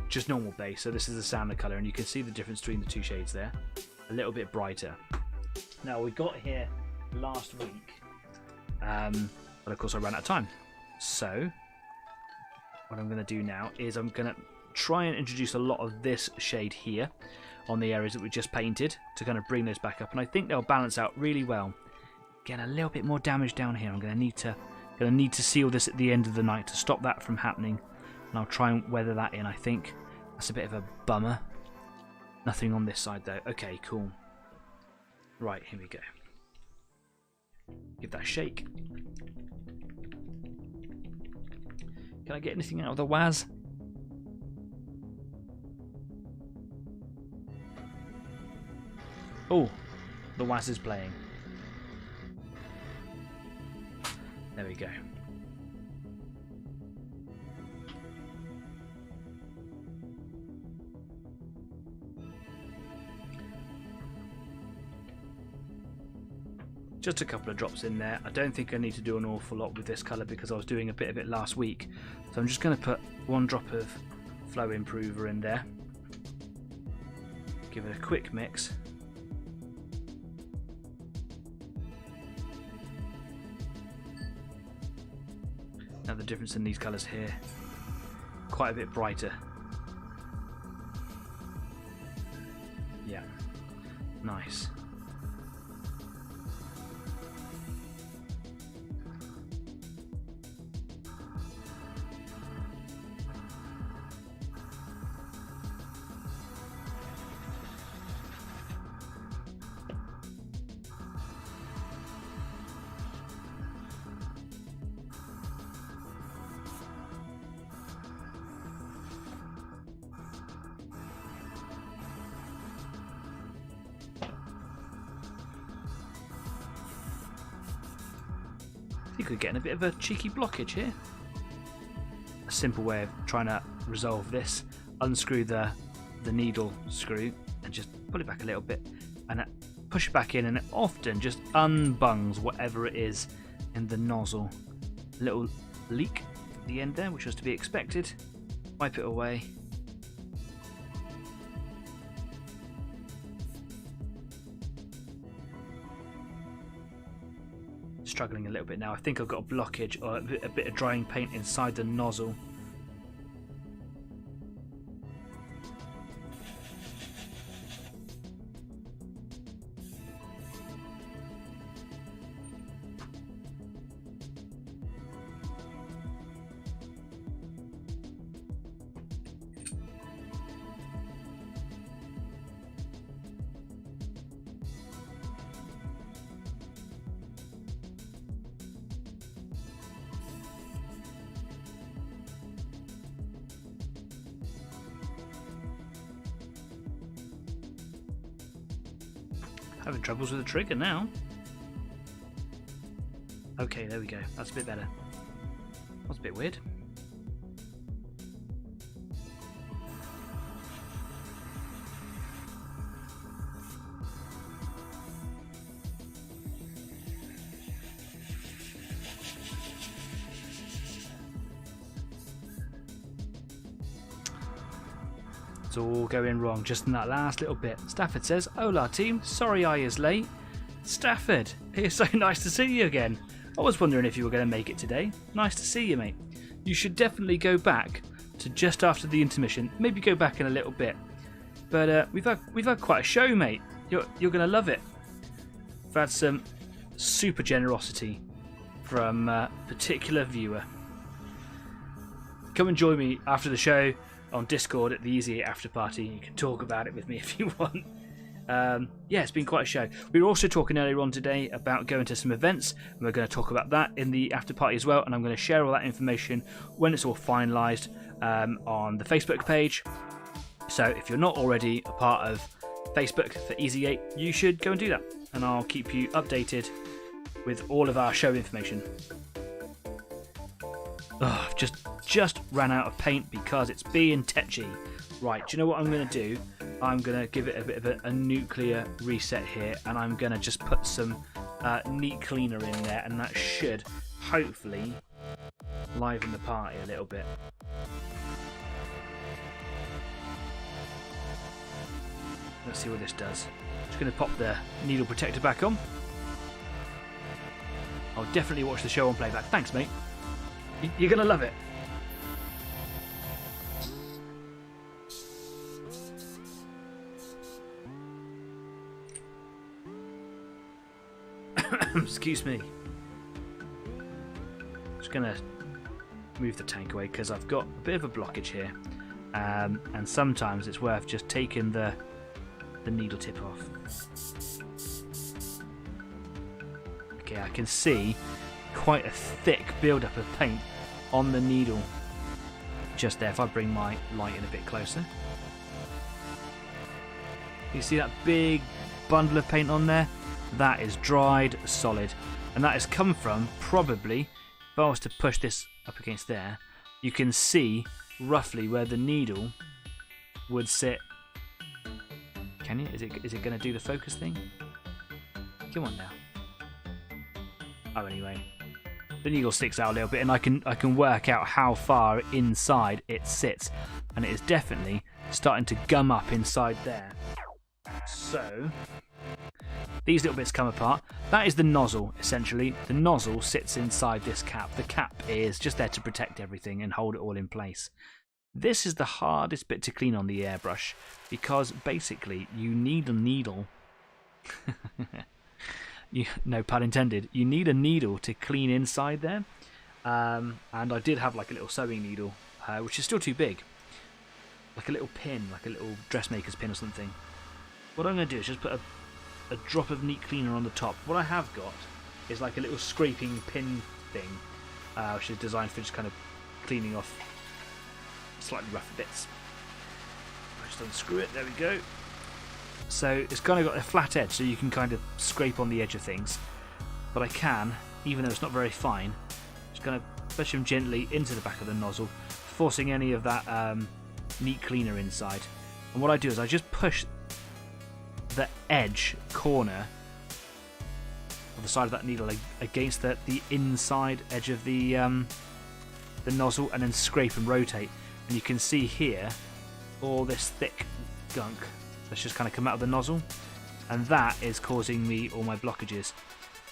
just normal base. So this is the standard colour, and you can see the difference between the two shades there. A little bit brighter. Now, we got here last week, but of course I ran out of time. So, what I'm going to do now is I'm going to try and introduce a lot of this shade here on the areas that we just painted to kind of bring those back up, and I think they'll balance out really well. Get a little bit more damage down here. I'm going to need to seal this at the end of the night to stop that from happening, and I'll try and weather that in. I think that's a bit of a bummer. Nothing on this side though. Okay, cool. Right, here we go. Give that a shake. Can I get anything out of the WAS? Oh, the WAS is playing. There we go. Just a couple of drops in there. I don't think I need to do an awful lot with this colour because I was doing a bit of it last week. So I'm just going to put one drop of flow improver in there. Give it a quick mix. Now the difference in these colours here, quite a bit brighter. Yeah, nice. I think we're getting a bit of a cheeky blockage here. A simple way of trying to resolve this: unscrew the needle screw and just pull it back a little bit, and push it back in, and it often just unbungs whatever it is in the nozzle. A little leak at the end there, which was to be expected. Wipe it away. Struggling a little bit now. I think I've got a blockage or a bit of drying paint inside the nozzle. Having troubles with the trigger now. Okay, there we go. That's a bit better. That's a bit weird. It's all going wrong just in that last little bit. Stafford says, "Hola team, sorry I is late." Stafford, it's so nice to see you again. I was wondering if you were going to make it today. Nice to see you, mate. You should definitely go back to just after the intermission. Maybe go back in a little bit. But we've had quite a show, mate. You're going to love it. We've had some super generosity from a particular viewer. Come and join me after the show on Discord at the Easy After Party. You can talk about it with me if you want. Yeah, it's been quite a show. We were also talking earlier on today about going to some events, and we're going to talk about that in the after party as well, and I'm going to share all that information when it's all finalised on the Facebook page. So if you're not already a part of Facebook for Easy 8, you should go and do that, and I'll keep you updated with all of our show information. I've just ran out of paint because it's being tetchy. Right, do you know what I'm going to do? I'm going to give it a bit of a nuclear reset here, and I'm going to just put some neat cleaner in there, and that should hopefully liven the party a little bit. Let's see what this does. Just going to pop the needle protector back on. I'll definitely watch the show on playback. Thanks, mate. You're going to love it. Excuse me. Just going to move the tank away because I've got a bit of a blockage here. And sometimes it's worth just taking the needle tip off. Okay, I can see quite a thick build-up of paint on the needle just there. If I bring my light in a bit closer, you see that big bundle of paint on there? That is dried solid, and that has come from probably, if I was to push this up against there, you can see roughly where the needle would sit. Can you? Is it going to do the focus thing? Come on now. Oh, anyway, the needle sticks out a little bit, and I can work out how far inside it sits, and it is definitely starting to gum up inside there. So these little bits come apart. That is the nozzle, essentially. The nozzle sits inside this cap. The cap is just there to protect everything and hold it all in place. This is the hardest bit to clean on the airbrush because basically you need a needle. No pun intended. You need a needle to clean inside there. And I did have like a little sewing needle, which is still too big. Like a little pin, like a little dressmaker's pin or something. What I'm going to do is just put a drop of neat cleaner on the top. What I have got is like a little scraping pin thing, which is designed for just kind of cleaning off slightly rough bits. I just unscrew it, there we go. So it's kind of got a flat edge, so you can kind of scrape on the edge of things. But I can, even though it's not very fine, just kind of push them gently into the back of the nozzle, forcing any of that neat cleaner inside. And what I do is I just push the edge corner of the side of that needle against the inside edge of the nozzle, and then scrape and rotate. And you can see here all this thick gunk that's just kind of come out of the nozzle, and that is causing me all my blockages.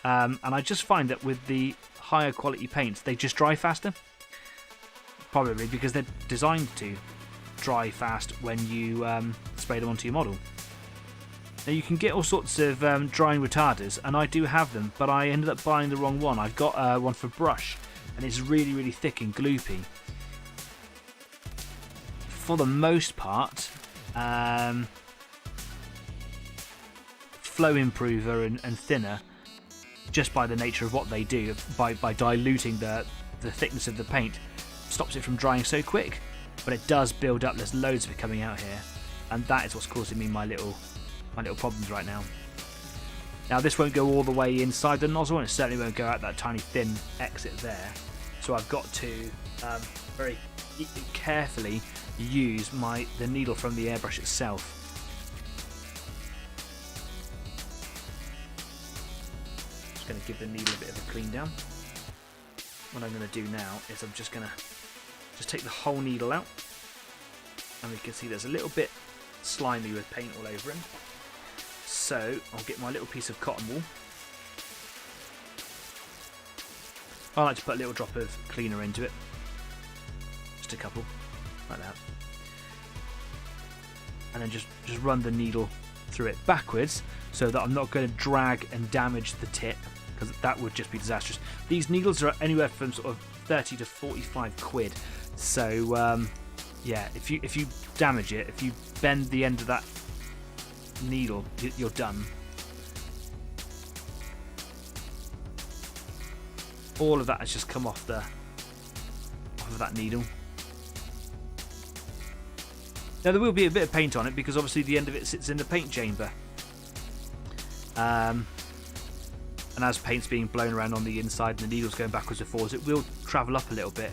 And I just find that with the higher quality paints, they just dry faster, probably because they're designed to dry fast when you spray them onto your model. Now you can get all sorts of drying retarders, and I do have them, but I ended up buying the wrong one. I've got one for brush, and it's really, really thick and gloopy. For the most part, flow improver and thinner, just by the nature of what they do, by diluting the thickness of the paint, stops it from drying so quick. But it does build up. There's loads of it coming out here, and that is what's causing me my little problems right now. Now this won't go all the way inside the nozzle, and it certainly won't go out that tiny thin exit there. So I've got to very carefully use the needle from the airbrush itself. Just going to give the needle a bit of a clean down. What I'm going to do now is I'm just going to take the whole needle out, And we can see there's a little bit slimy with paint all over him. So I'll get my little piece of cotton wool. I like to put a little drop of cleaner into it. Just a couple, like that. And then just run the needle through it backwards so that I'm not going to drag and damage the tip, because that would just be disastrous. These needles are anywhere from sort of 30 to 45 quid. So yeah, if you damage it, if you bend the end of that needle, you're done. All of that has just come off of that needle. Now there will be a bit of paint on it because obviously the end of it sits in the paint chamber. And as paint's being blown around on the inside and the needle's going backwards and forwards, it will travel up a little bit.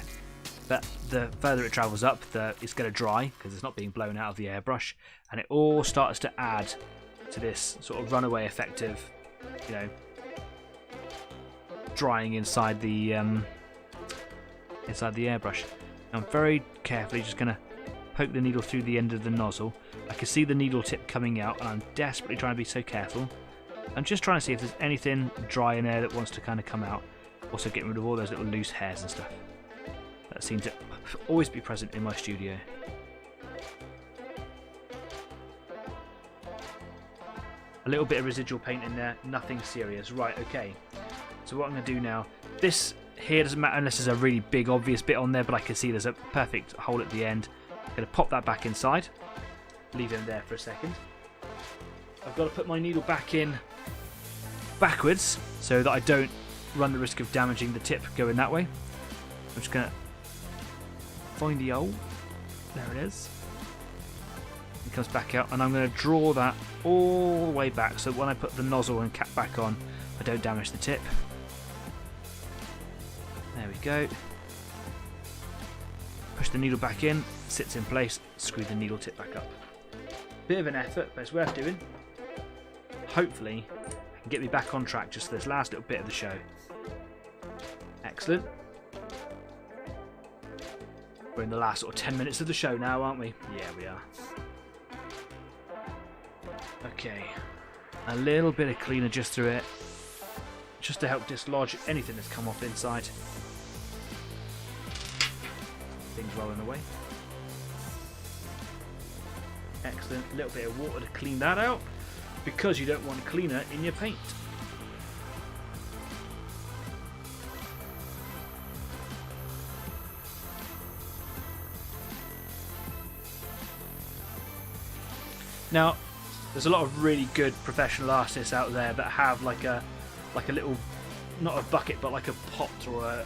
But the further it travels up, it's going to dry because it's not being blown out of the airbrush, and it all starts to add to this sort of runaway effect of, you know, drying inside the airbrush. I'm very carefully just going to poke the needle through the end of the nozzle. I can see the needle tip coming out, and I'm desperately trying to be so careful. I'm just trying to see if there's anything dry in there that wants to kind of come out. Also getting rid of all those little loose hairs and stuff that seem to always be present in my studio. A little bit of residual paint in there, nothing serious. Right, okay. So what I'm going to do now, this here doesn't matter unless there's a really big obvious bit on there, but I can see there's a perfect hole at the end. I'm going to pop that back inside, leave him there for a second. I've got to put my needle back in backwards so that I don't run the risk of damaging the tip going that way. I'm just going to find the hole. There it is. It comes back out, and I'm going to draw that all the way back so when I put the nozzle and cap back on, I don't damage the tip. There we go. Push the needle back in, sits in place, screw the needle tip back up. Bit of an effort, but it's worth doing. Hopefully, I can get me back on track just for this last little bit of the show. Excellent. We're in the last sort of 10 minutes of the show now, aren't we? Yeah, we are. Okay. A little bit of cleaner just through it, just to help dislodge anything that's come off inside. Things rolling away. Excellent. A little bit of water to clean that out, because you don't want cleaner in your paint. Now, there's a lot of really good professional artists out there that have like a little, not a bucket, but like a pot or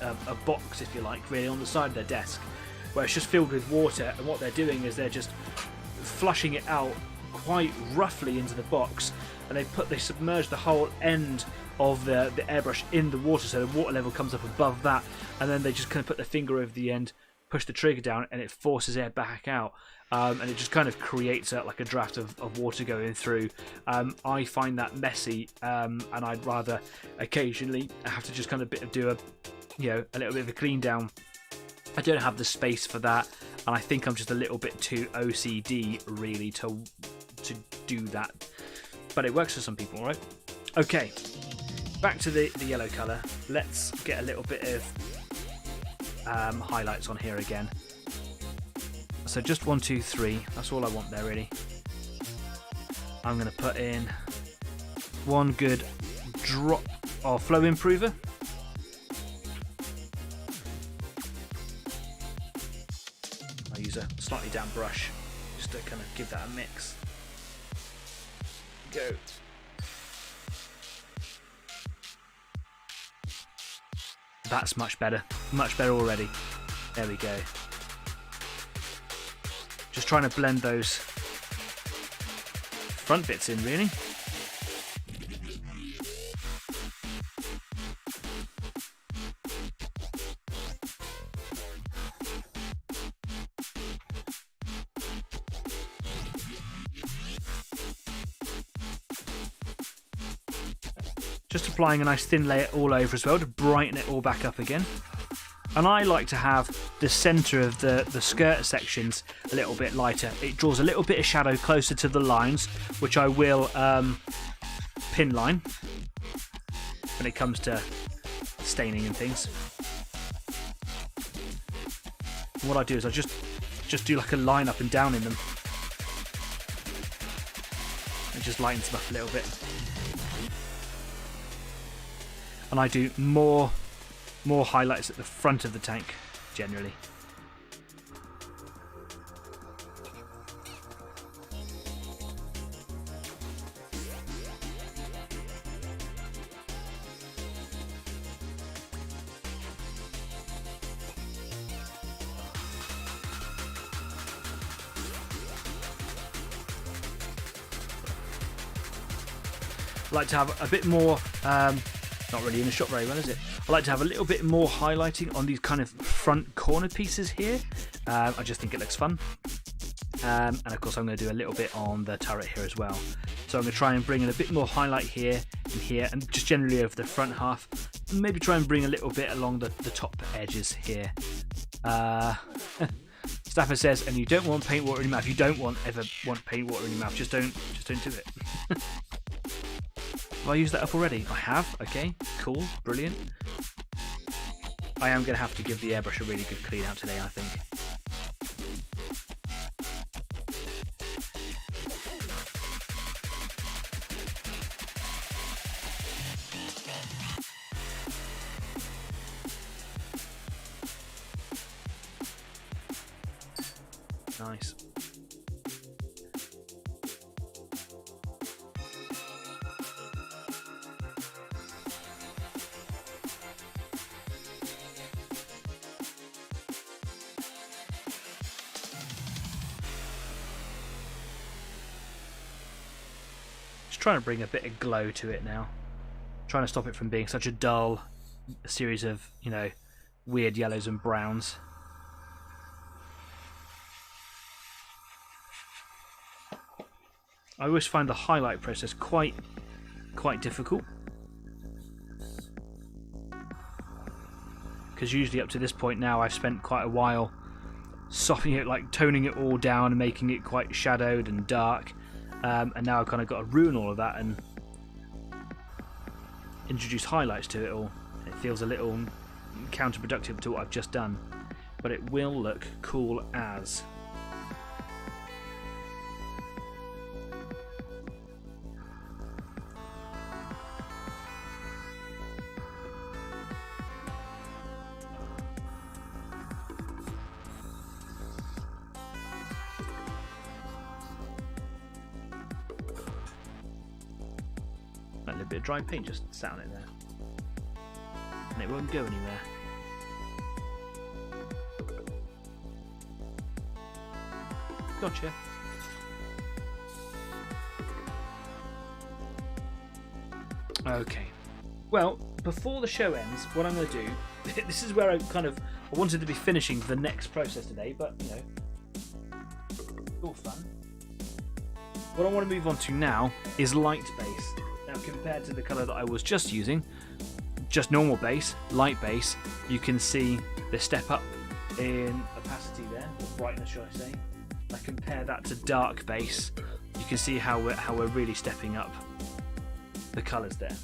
a box, if you like, really on the side of their desk, where it's just filled with water, and what they're doing is they're just flushing it out quite roughly into the box, and they submerge the whole end of the airbrush in the water so the water level comes up above that, and then they just kind of put their finger over the end, push the trigger down, and it forces air back out. And it just kind of creates like a draft of water going through. I find that messy, and I'd rather occasionally have to just kind of do a little bit of a clean down. I don't have the space for that, and I think I'm just a little bit too OCD really to do that. But it works for some people, right? Okay, back to the yellow colour. Let's get a little bit of highlights on here again. So just 1, 2, 3. That's all I want there, really. I'm going to put in one good drop of flow improver. I use a slightly damp brush just to kind of give that a mix. Go. That's much better already. There we go. Just trying to blend those front bits in, really. Just applying a nice thin layer all over as well to brighten it all back up again. And I like to have the centre of the skirt sections a little bit lighter. It draws a little bit of shadow closer to the lines, which I will pin line when it comes to staining and things. And what I do is I just do like a line up and down in them. It just lightens them up a little bit. And I do more highlights at the front of the tank, generally. I like to have a bit more, not really in the shot very well, is it? I like to have a little bit more highlighting on these kind of front corner pieces here. I just think it looks fun. And of course I'm going to do a little bit on the turret here as well. So I'm going to try and bring in a bit more highlight here and here, and just generally over the front half. Maybe try and bring a little bit along the top edges here. Stafford says, and you don't want paint water in your mouth. You don't ever want paint water in your mouth. Just don't do it. Have I used that up already? I have. Okay, cool, brilliant. I am going to have to give the airbrush a really good clean out today, I think. Nice. Trying to bring a bit of glow to it now, trying to stop it from being such a dull series of, you know, weird yellows and browns. I always find the highlight process quite difficult, because usually up to this point now I've spent quite a while softening it, like toning it all down and making it quite shadowed and dark. And now I've kind of got to ruin all of that and introduce highlights to it all. It feels a little counterproductive to what I've just done, but it will look cool as. A little bit of dry paint just sat on it there, and it won't go anywhere. Gotcha. Okay, well, before the show ends, what I'm going to do, this is where I wanted to be finishing the next process today, but you know, all fun. What I want to move on to now is light base. Now, compared to the colour that I was just using, just normal base, light base, you can see the step up in opacity there, or brightness, should I say. I compare that to dark base, you can see how we're really stepping up the colours there.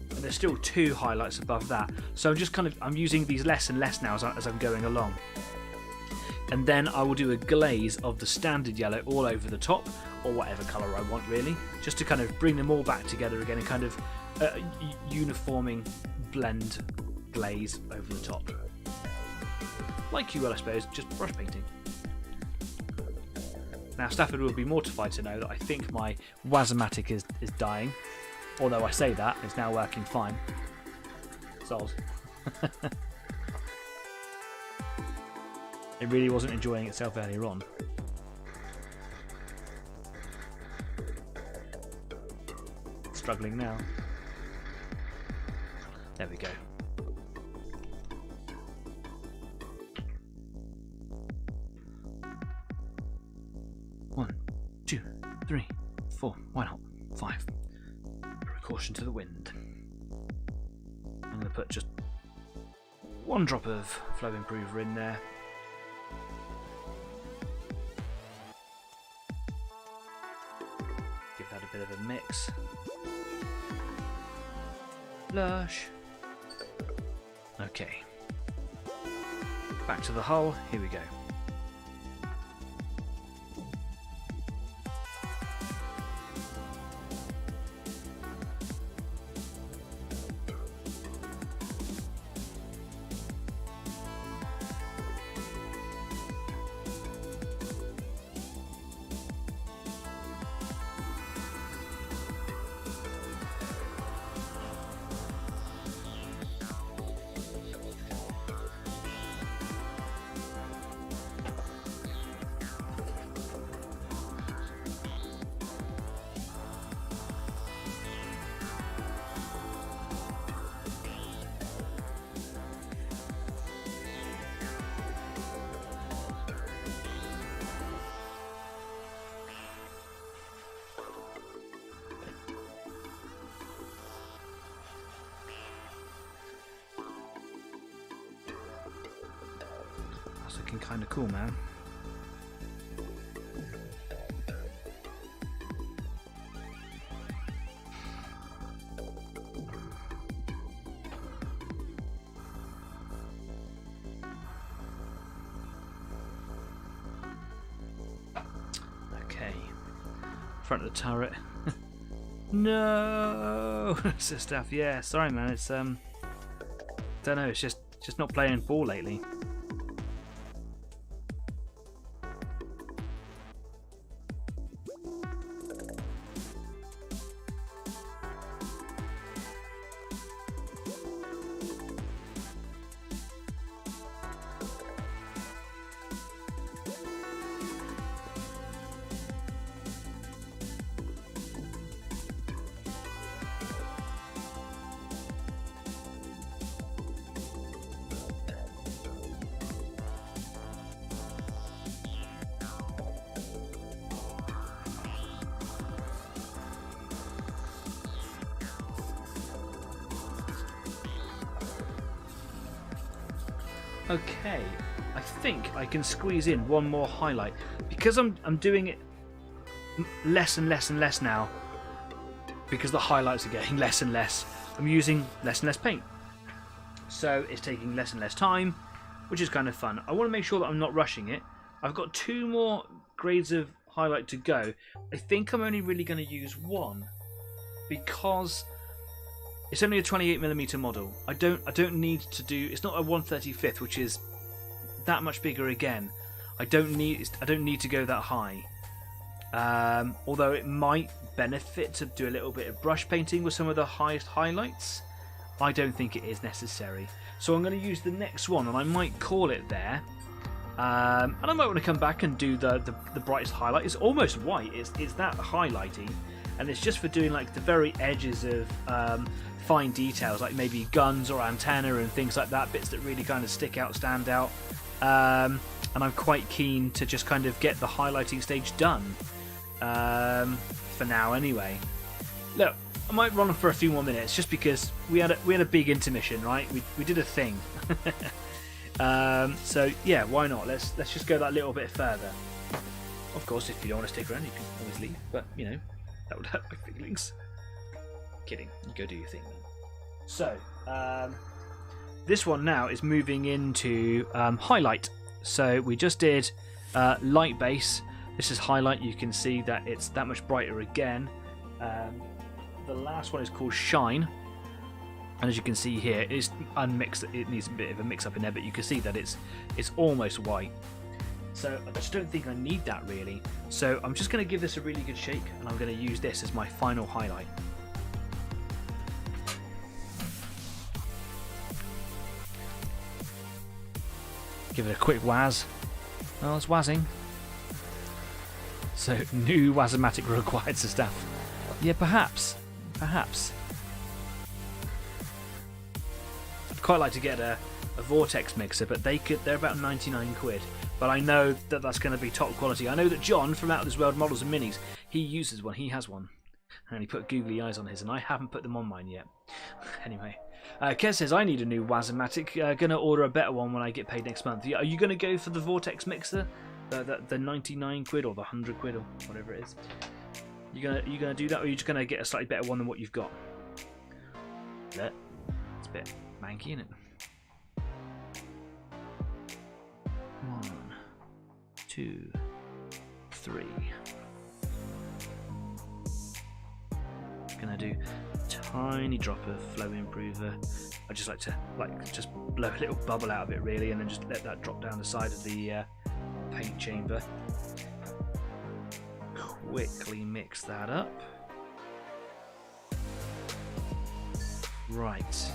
And there's still two highlights above that, so I'm using these less and less now as I'm going along. And then I will do a glaze of the standard yellow all over the top, or whatever colour I want really, just to kind of bring them all back together again and kind of uniforming blend glaze over the top. Like you will, I suppose, just brush painting. Now Stafford will be mortified to know that I think my Wazomatic is dying, although I say that, it's now working fine. Sold. It really wasn't enjoying itself earlier on. Struggling now. There we go. One, two, three, four. Why not? 5. Caution to the wind. I'm going to put just 1 drop of flow improver in there. Give that a bit of a mix. Lush. Okay. Back to the hull. Here we go. That's looking kind of cool, man. Okay. Front of the turret. No, says Staff. Yeah, sorry, man. It's don't know. It's just not playing ball lately. Okay, I think I can squeeze in one more highlight because I'm doing it less and less and less now because the highlights are getting less and less. I'm using less and less paint, so it's taking less and less time, which is kind of fun. I want to make sure that I'm not rushing it. I've got 2 more grades of highlight to go. I think I'm only really going to use 1 because it's only a 28mm model. I don't need to do. It's not a 1/35th, which is that much bigger again. I don't need to go that high. Although it might benefit to do a little bit of brush painting with some of the highest highlights, I don't think it is necessary. So I'm going to use the next one, and I might call it there. And I might want to come back and do the brightest highlight. It's almost white. It's that highlighty, and it's just for doing like the very edges of fine details, like maybe guns or antenna and things like that, bits that really kind of stick out, stand out. And I'm quite keen to just kind of get the highlighting stage done for now anyway. Look, I might run on for a few more minutes just because we had a big intermission, right? We did a thing. So yeah, why not? Let's just go that little bit further. Of course, if you don't want to stick around, you can always leave, but you know, that would hurt my feelings. Kidding, you go do your thing then. So this one now is moving into highlight. So we just did light base. This is highlight. You can see that it's that much brighter again. The last one is called shine, and as you can see here, it's unmixed. It needs a bit of a mix up in there, but you can see that it's almost white. So I just don't think I need that really. So I'm just going to give this a really good shake, and I'm going to use this as my final highlight. Give it a quick waz. Oh, it's wazzing. So, new Wazomatic required to Staff. Yeah, perhaps. Perhaps. I'd quite like to get a Vortex mixer, but they're about 99 quid. But I know that that's going to be top quality. I know that John from Out of This World Models and Minis, he uses one. He has one. And he put googly eyes on his, and I haven't put them on mine yet. Anyway. Kez says, I need a new Wazomatic. Gonna order a better one when I get paid next month. Are you going to go for the Vortex mixer? the 99 quid or the 100 quid or whatever it is. You gonna do that, or are you just gonna get a slightly better one than what you've got? Yeah, it's a bit manky, isn't it? 1, 2, 3. Gonna do a tiny drop of flow improver. I just like to just blow a little bubble out of it really, and then just let that drop down the side of the paint chamber. Quickly mix that up. Right.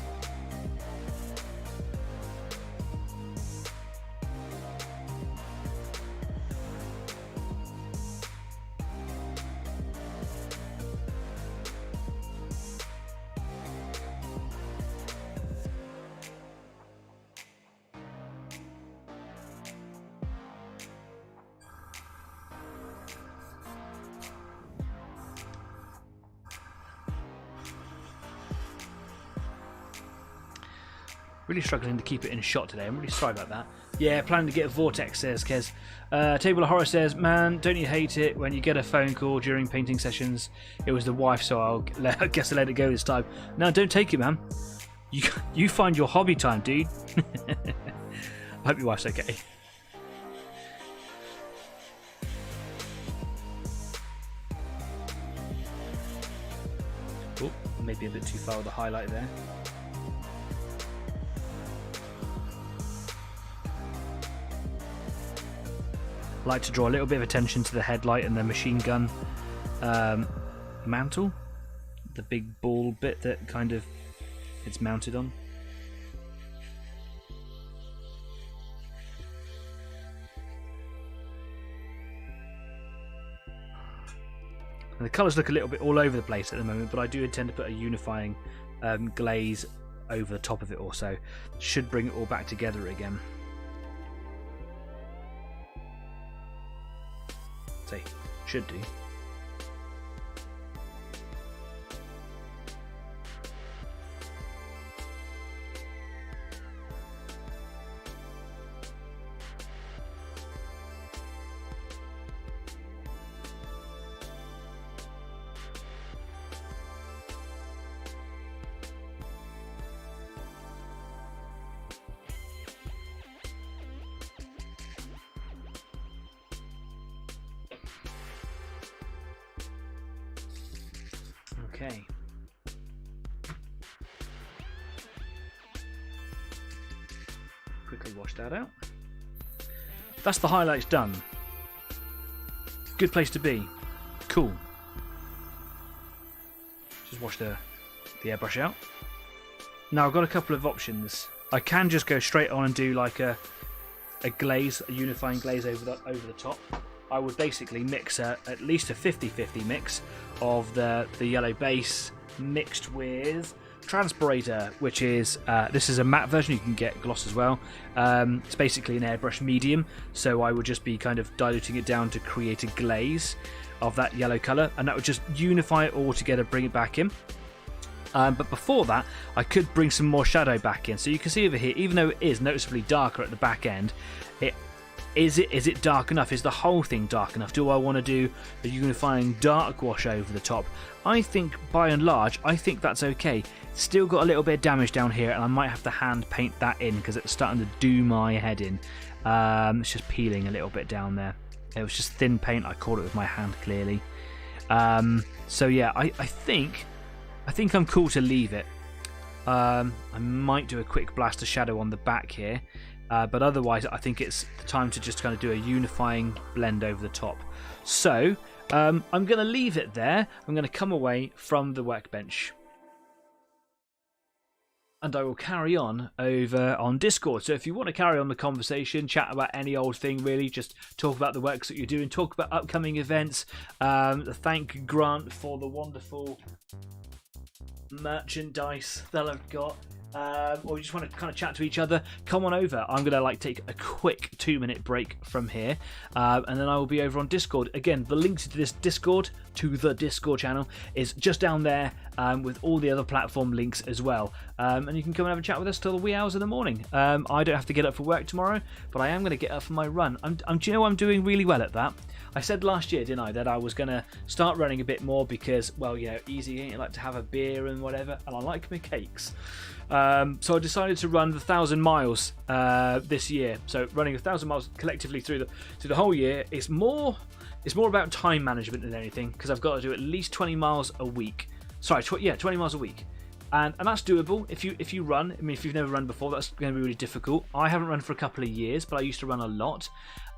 Really struggling to keep it in shot today. I'm really sorry about that. Yeah, planning to get a vortex, says Kez. Table of Horror says, man, don't you hate it when you get a phone call during painting sessions? It was the wife, so I guess I'll let it go this time. No, don't take it, man. You find your hobby time, dude. I hope your wife's okay. Oh, maybe a bit too far with the highlight there. Like to draw a little bit of attention to the headlight and the machine gun mantle, the big ball bit that kind of it's mounted on. And the colours look a little bit all over the place at the moment, but I do intend to put a unifying glaze over the top of it also. Should bring it all back together again. Say, should do. Okay. Quickly wash that out. That's the highlights done. Good place to be. Cool. Just wash the airbrush out. Now I've got a couple of options. I can just go straight on and do like a glaze, a unifying glaze over the top. I would basically mix at least a 50-50 mix of the yellow base mixed with Transpirator, which is this is a matte version. You can get gloss as well. It's basically an airbrush medium, so I would just be kind of diluting it down to create a glaze of that yellow colour, and that would just unify it all together, bring it back in. But before that, I could bring some more shadow back in. So you can see over here, even though it is noticeably darker at the back end, is it dark enough? Is the whole thing dark enough? Do I want to do a unifying dark wash over the top? I think, by and large, I think that's okay. Still got a little bit of damage down here, and I might have to hand paint that in because it's starting to do my head in. It's just peeling a little bit down there. It was just thin paint. I caught it with my hand clearly. So yeah, I think I'm cool to leave it. I might do a quick blast of shadow on the back here. But otherwise, I think it's time to just kind of do a unifying blend over the top. So, I'm going to leave it there. I'm going to come away from the workbench. And I will carry on over on Discord. So if you want to carry on the conversation, chat about any old thing really, just talk about the works that you're doing, talk about upcoming events, thank Grant for the wonderful merchandise that I've got. or you just want to kind of chat to each other, come on over. I'm going to take a quick 2-minute break from here, and then I will be over on Discord. Again, the link to this Discord, to the Discord channel, is just down there, with all the other platform links as well. And you can come and have a chat with us till the wee hours of the morning. I don't have to get up for work tomorrow, but I am going to get up for my run. Do you know I'm doing really well at that? I said last year, didn't I, that I was going to start running a bit more because, well, easy, I like to have a beer and whatever, and I like my cakes. So I decided to run the 1,000 miles this year. So running 1,000 miles collectively through the whole year is more about time management than anything, because I've got to do at least 20 miles a week. Sorry, 20 miles a week. And that's doable if you run. I mean, if you've never run before, that's going to be really difficult. I haven't run for a couple of years, but I used to run a lot.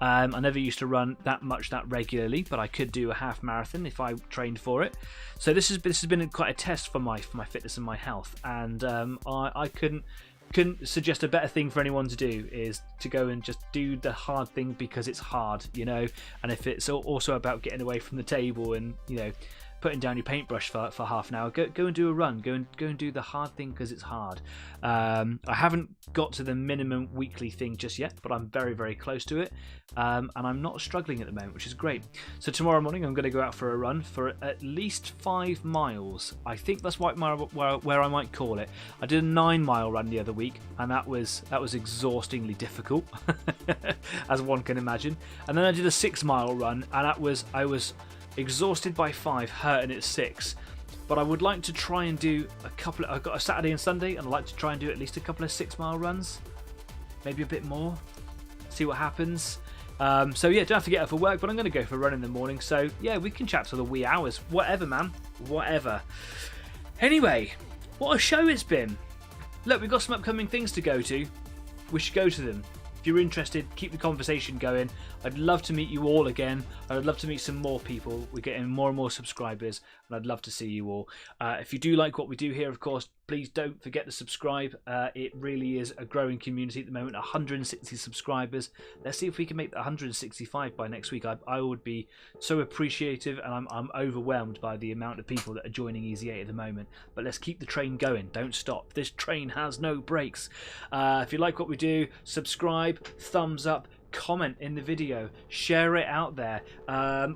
I never used to run that regularly, but I could do a half marathon if I trained for it. So this has been quite a test for my fitness and my health, and I couldn't suggest a better thing for anyone to do is to go and just do the hard thing because it's hard, and if it's also about getting away from the table and putting down your paintbrush for half an hour, go and do a run, go and do the hard thing because it's hard. I haven't got to the minimum weekly thing just yet, but I'm very, very close to it, and I'm not struggling at the moment, which is great. So tomorrow morning I'm going to go out for a run for at least 5 miles. I think that's where I might call it. I did a 9-mile run the other week, and that was exhaustingly difficult, as one can imagine. And then I did a 6-mile run, and I was exhausted by 5, hurting at 6. But I would like to try and do I've got a Saturday and Sunday, and I'd like to try and do at least a couple of 6-mile runs, maybe a bit more, see what happens. So yeah, don't have to get up for work, but I'm going to go for a run in the morning. So yeah, we can chat till the wee hours, whatever, man, whatever. Anyway, what a show it's been. Look, we've got some upcoming things to go to. We should go to them. If you're interested, keep the conversation going. I'd love to meet you all again. I'd love to meet some more people. We're getting more and more subscribers, and I'd love to see you all. If you do like what we do here, of course, please don't forget to subscribe. It really is a growing community at the moment. 160 subscribers. Let's see if we can make 165 by next week. I would be so appreciative, and I'm overwhelmed by the amount of people that are joining Easy 8 at the moment. But let's keep the train going. Don't stop. This train has no brakes. If you like what we do, subscribe, thumbs up, comment in the video, share it out there.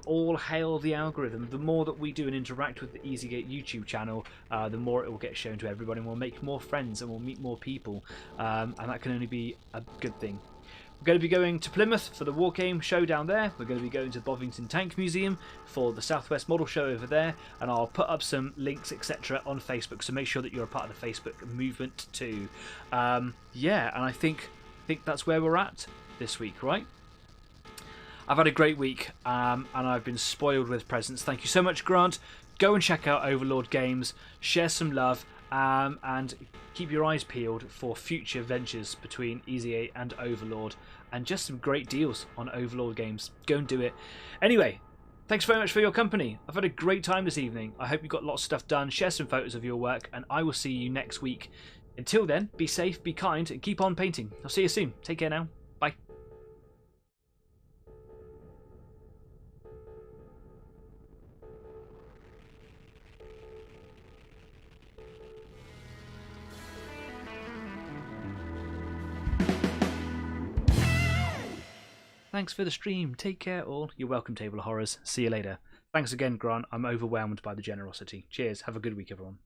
All hail the algorithm. The more that we do and interact with the EasyGate YouTube channel, the more it will get shown to everybody, and we'll make more friends and we'll meet more people, and that can only be a good thing. We're going to be going to Plymouth for the War Game show down there. We're going to be going to Bovington Tank Museum for the Southwest Model Show over there, and I'll put up some links, etc. on Facebook, so make sure that you're a part of the Facebook movement too. Yeah, and I think that's where we're at this week, right? I've had a great week, and I've been spoiled with presents. Thank you so much, Grant. Go and check out Overlord Games, share some love, and keep your eyes peeled for future ventures between Easy 8 and Overlord, and just some great deals on Overlord Games. Go and do it. Anyway, thanks very much for your company. I've had a great time this evening. I hope you got lots of stuff done. Share some photos of your work, and I will see you next week. Until then, be safe, be kind, and keep on painting. I'll see you soon. Take care now. Bye. Thanks for the stream. Take care all. You're welcome, Table of Horrors. See you later. Thanks again, Grant. I'm overwhelmed by the generosity. Cheers. Have a good week, everyone.